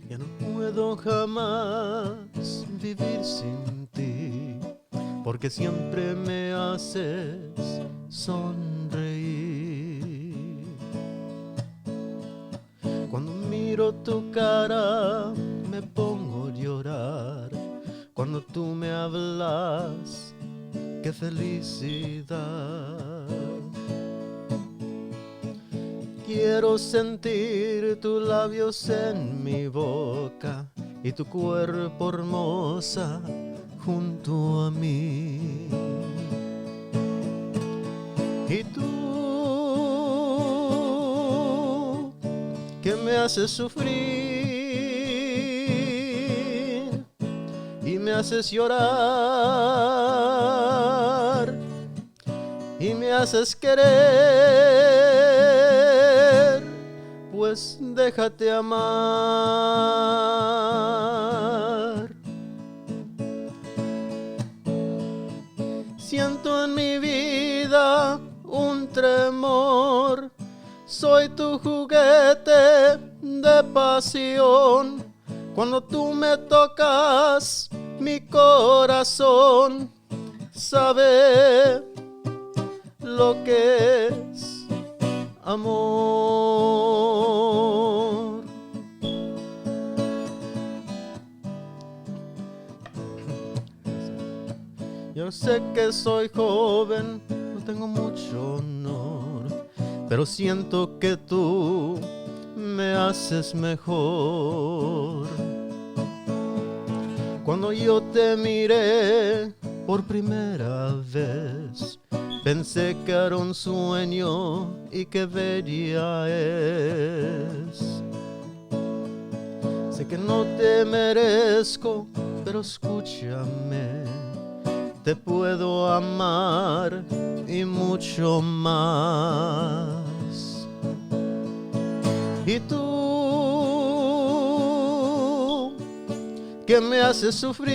Ya no puedo jamás vivir sin ti, porque siempre me haces sonreír. Cuando miro tu cara me pongo a llorar. Cuando tú me hablas, qué felicidad. Quiero sentir tus labios en mi boca y tu cuerpo hermosa junto a mí. Y tú, que me haces sufrir y me haces llorar y me haces querer, pues déjate amar. Siento en mi vida un tremor, soy tu juguete de pasión. Cuando tú me tocas mi corazón, sabe lo que es amor. Yo sé que soy joven, no tengo mucho honor, pero siento que tú me haces mejor. Cuando yo te miré por primera vez, pensé que era un sueño y que bella es. Sé que no te merezco, pero escúchame, te puedo amar y mucho más. Y tú, que me haces sufrir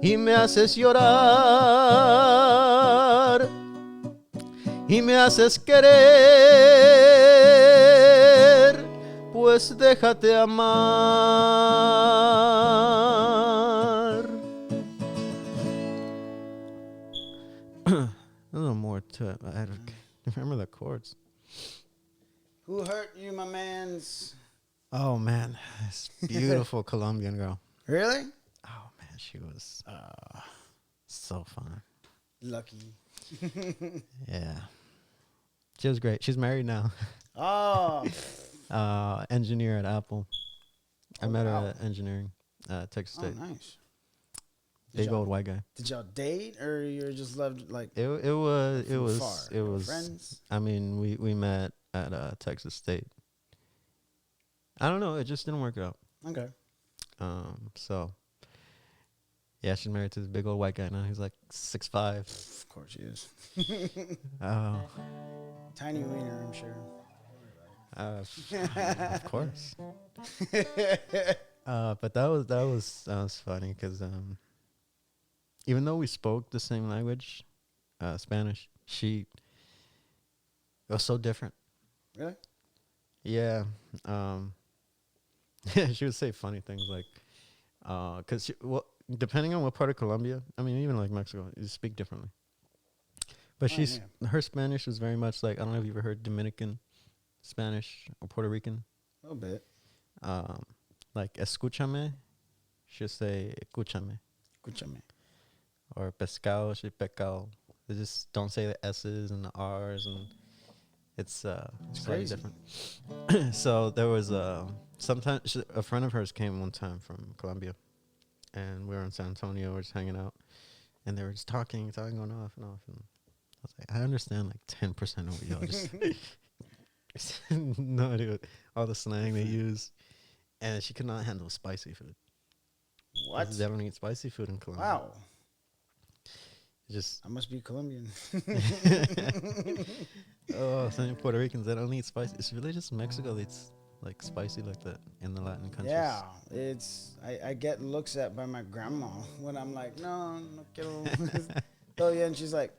y me haces llorar y me haces querer, pues déjate amar. A little more to it. I don't remember the chords. Who hurt you, my mans? Oh man, this beautiful Colombian girl. Really? Oh man, she was so fun. Lucky. Yeah, she was great. She's married now. Oh. Engineer at Apple. I met her wow. at engineering, Texas State. Oh, nice. Big old white guy. Did y'all date, or you just loved like? It was friends. I mean, we met at Texas State. I don't know. It just didn't work out. Okay. So yeah, she's married to this big old white guy now. He's like 6'5". Of course she is. Oh, Tiny wiener, I'm sure. of course. But that was funny because even though we spoke the same language, Spanish, it was so different. Really? Yeah. She would say funny things like, because depending on what part of Colombia, I mean, even like Mexico, you speak differently. But her Spanish was very much like, I don't know if you've ever heard Dominican Spanish or Puerto Rican. A little bit. Like escúchame, she'll say escúchame. Escúchame. Or pescado, she pecado. They just don't say the S's and the R's, and it's slightly crazy. different. So there was sometimes a friend of hers came one time from Colombia, and we were in San Antonio, we were just hanging out, and they were just talking going off and off, and I was like, I understand like 10% of what y'all just no idea what, all the slang they use, and she could not handle spicy food. What? They don't eat spicy food in Colombia. Wow. Just I must be Colombian. oh, some Puerto Ricans, they don't eat spicy. It's really just Mexico that's like spicy like that in the Latin countries. Yeah, I get looks at by my grandma when I'm like, no quiero. Oh yeah, and she's like,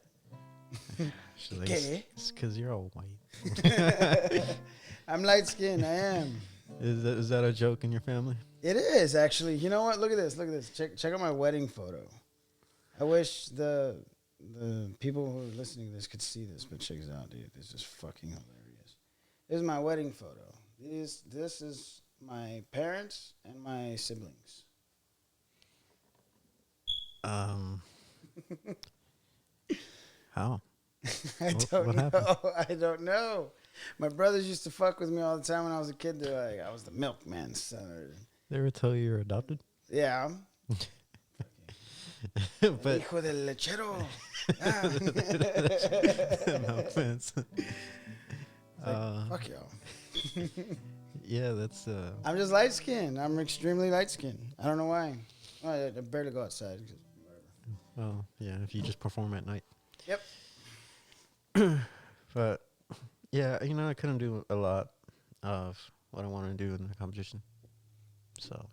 She's like, ¿Qué? it's because you're all white. I'm light skinned. I am. Is that a joke in your family? It is actually. You know what? Look at this. Check out my wedding photo. I wish the people who are listening to this could see this, but check this out, dude. This is fucking hilarious. This is my wedding photo. This is my parents and my siblings. How? I don't know. My brothers used to fuck with me all the time when I was a kid. They're like, I was the milkman's son. They ever tell you you're adopted? Yeah. But Hijo del lechero. No offense. Fuck y'all. Yeah, that's. I'm just light skinned. I'm extremely light skinned. I don't know why. I barely go outside. Well, yeah, if you just perform at night. Yep. But yeah, I couldn't do a lot of what I wanted to do in the competition. So.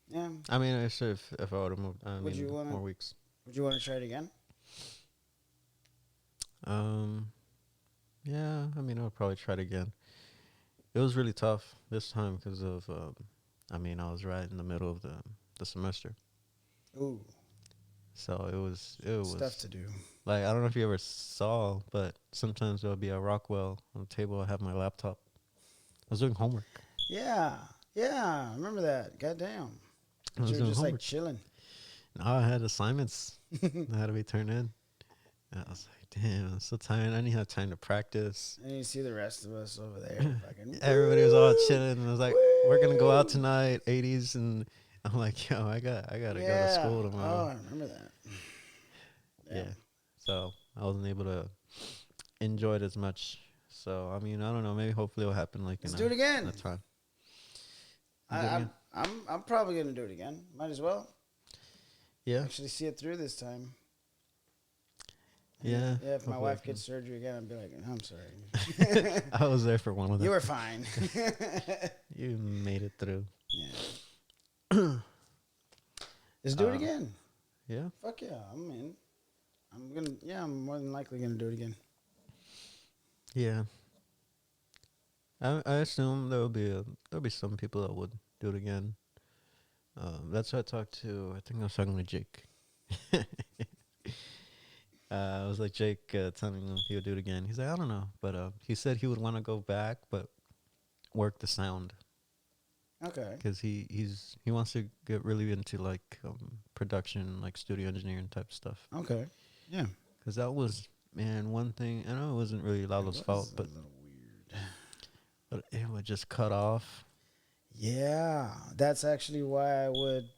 Yeah. I mean, if I would have moved, Would you wanna- more weeks. Would you want to try it again? Yeah, I mean, I'll probably try it again. It was really tough this time because of, I mean, I was right in the middle of the semester. Ooh, So it stuff was to do. like, I don't know if you ever saw, but sometimes there'll be a Rockwell on the table. I have my laptop. I was doing homework. Yeah, yeah, I remember that. Goddamn. I But you was were doing just like homework. chilling. Now I had assignments that had to be turned in. And I was like, damn, I'm so tired. I didn't have time to practice. And you see the rest of us over there fucking Everybody was all woo, chilling, and I was like, we're gonna go out woo. tonight, 80s, and I'm like, yo, I gotta go to Yeah. school Oh, tomorrow. I remember that. Yeah. Damn. So I wasn't able to enjoy it as much. So I mean, I don't know. Maybe hopefully it'll happen like Let's do it in a again. time. You I, do it I'm again? I'm probably gonna do it again. Might as well Yeah. actually see it through this time. Yeah. Yeah, if my Hopefully I wife gets surgery again, I'd be like, I'm sorry. can. I was there for one of them. You were fine. You made it through. Yeah. Let's do it again. Yeah. Fuck yeah, I'm in. I'm more than likely gonna do it again. Yeah. I assume there'll be some people that would do it again. That's what I talked to. I think I was talking to Jake. I was like, Jake, telling him he would do it again. He's like, I don't know, but he said he would want to go back, but work the sound Okay. because he wants to get really into like production, like studio engineering type stuff. Okay. Yeah. Because that was, man, one thing. I know it wasn't really Lalo's fault, A but little weird. it would just cut off. Yeah, that's actually why I would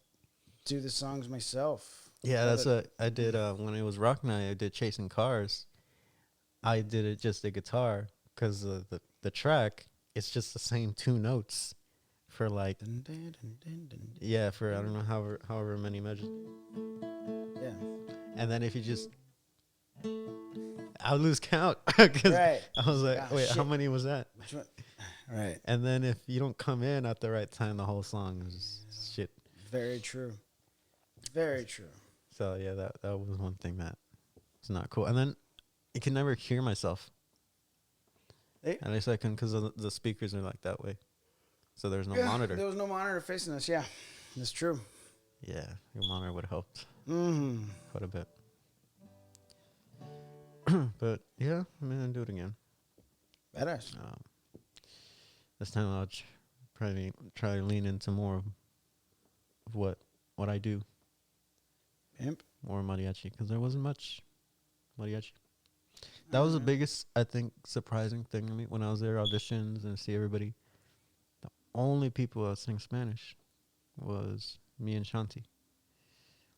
do the songs myself. Yeah, that's what I did when it was Rock Night. I did Chasing Cars. I did it just the guitar because the track, it's just the same two notes for like, yeah, for I don't know however many measures. Yeah. And then if you just, I'll lose count because Right. I was like, wait, shit. how many was that? Which one? Right. And then if you don't come in at the right time, the whole song is just shit. Very true. Very true. So yeah, that was one thing that was not cool. And then I can never hear myself. Hey. At least I can because the speakers are like that way. So there's no monitor. There was no monitor facing us. Yeah, that's true. Yeah, your monitor would have helped Mm-hmm. quite a bit. But yeah, I mean, I'll do it again. Badass. This time I'll probably try to lean into more of what I do. Pimp. More mariachi because there wasn't much mariachi. That was the biggest, I think, surprising thing to me when I was there auditions and see everybody. The only people that sang Spanish was me and Shanti.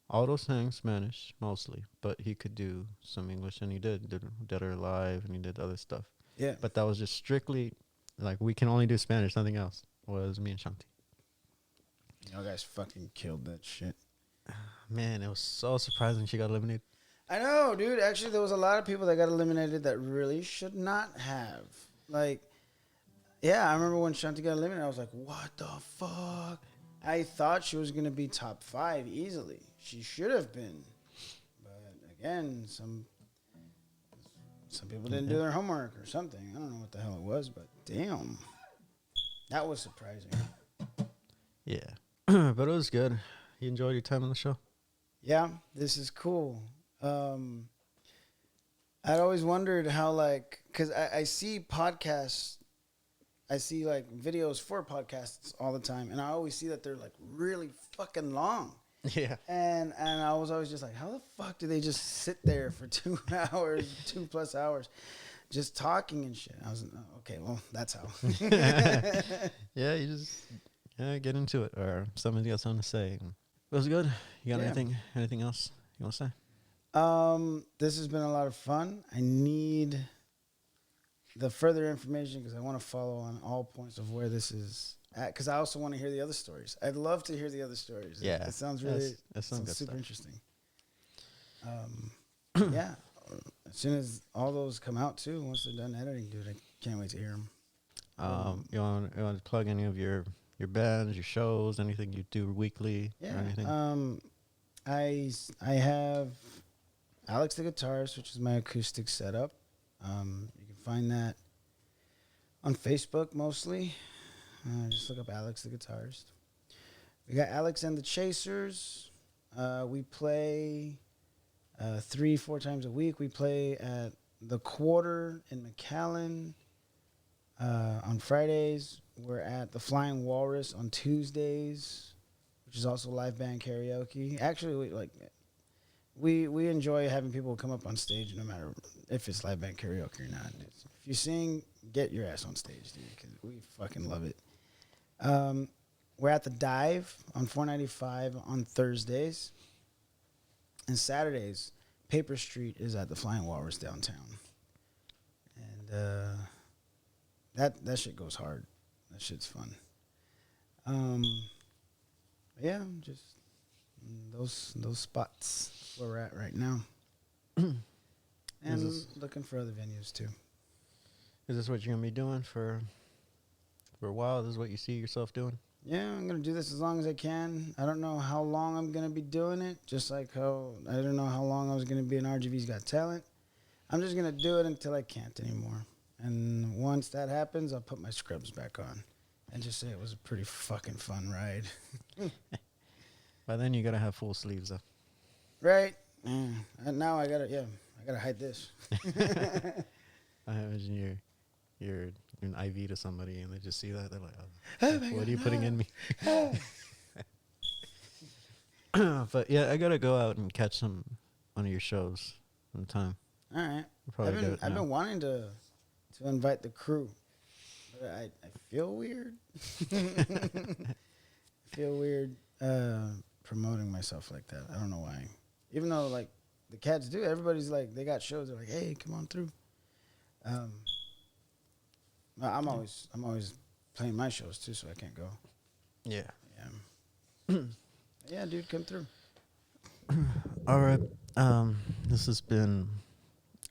Aldo sang Spanish mostly, but he could do some English, and he did Dead or Alive, and he did other stuff. Yeah. But that was just strictly like we can only do Spanish, nothing else. Was me and Shanti. You guys fucking killed that shit. Man, it was so surprising she got eliminated. I know, dude. Actually, there was a lot of people that got eliminated that really should not have. Like, yeah, I remember when Shanti got eliminated, I was like, what the fuck? I thought she was going to be top 5 easily. She should have been. But again, some people didn't do their homework or something. I don't know what the hell it was, but damn. That was surprising. Yeah, but it was good. You enjoyed your time on the show? Yeah, this is cool. I'd always wondered how, like, because I see podcasts, I see, like, videos for podcasts all the time, and I always see that they're, like, really fucking long. Yeah. And I was always just like, how the fuck do they just sit there for 2 hours, 2+ hours, just talking and shit? I was okay, well, that's how. Yeah, you just get into it, or somebody got something to say. It was good. You got anything else you want to say? This has been a lot of fun. I need the further information because I want to follow on all points of where this is at. Because I also want to hear the other stories. I'd love to hear the other stories. Yeah, it sounds really that's some good super stuff. interesting. Yeah, as soon as all those come out too, once they're done editing, dude, I can't wait to hear them. You want to plug any of your bands, your shows, anything you do weekly or anything? I have Alex the Guitarist, which is my acoustic setup. You can find that on Facebook mostly. Just look up Alex the Guitarist. We got Alex and the Chasers. We play 3-4 times a week. We play at the Quarter in McAllen on Fridays. We're at the Flying Walrus on Tuesdays, which is also live band karaoke. Actually, we enjoy having people come up on stage no matter if it's live band karaoke or not. If you sing, get your ass on stage, dude, because we fucking love it. We're at the Dive on 495 on Thursdays. And Saturdays, Paper Street is at the Flying Walrus downtown. And that shit goes hard. That shit's fun. Yeah, just those spots where we're at right now. And looking for other venues too. Is this what you're gonna be doing for a while? This is what you see yourself doing? Yeah, I'm gonna do this as long as I can. I don't know how long I'm gonna be doing it. Just like how I don't know how long I was gonna be in RGV's Got Talent. I'm just gonna do it until I can't anymore. And once that happens, I'll put my scrubs back on and just say it was a pretty fucking fun ride. By then you gotta have full sleeves though. Right? And now I gotta hide this. I imagine you're an IV to somebody and they just see that, they're like, oh what are you putting in me? But yeah, I gotta go out and catch one of your shows sometime. All right. I've been wanting to invite the crew, but I feel weird. I feel weird promoting myself like that. I don't know why. Even though like the cats do, everybody's like they got shows. They're like, hey, come on through. I'm always playing my shows too, so I can't go. Yeah. Yeah, dude, come through. All right. This has been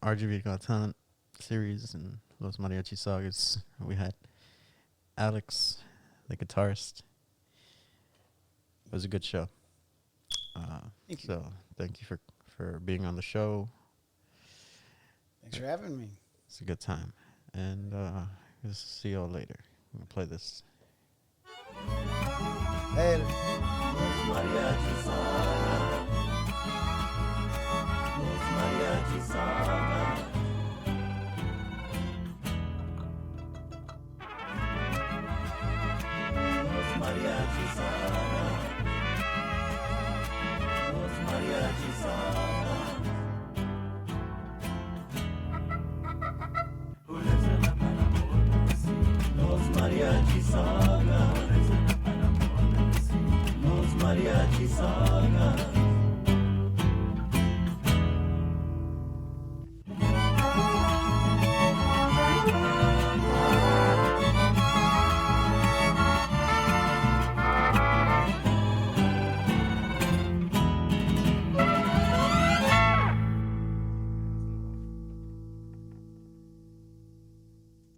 RGV Got Talent series and Los Mariachi Sagas. We had Alex, the guitarist. It was a good show. Thank you. So thank you for being on the show. Thanks for having me. It's a good time. And we'll see y'all later. I'm going to play this. Later. Mariachi Saga. Los Mariachi Saga. Los Mariachi Saga. Los Mariachi Saga. Who lives in a Los Mariachi Saga. Los Mariachi Saga.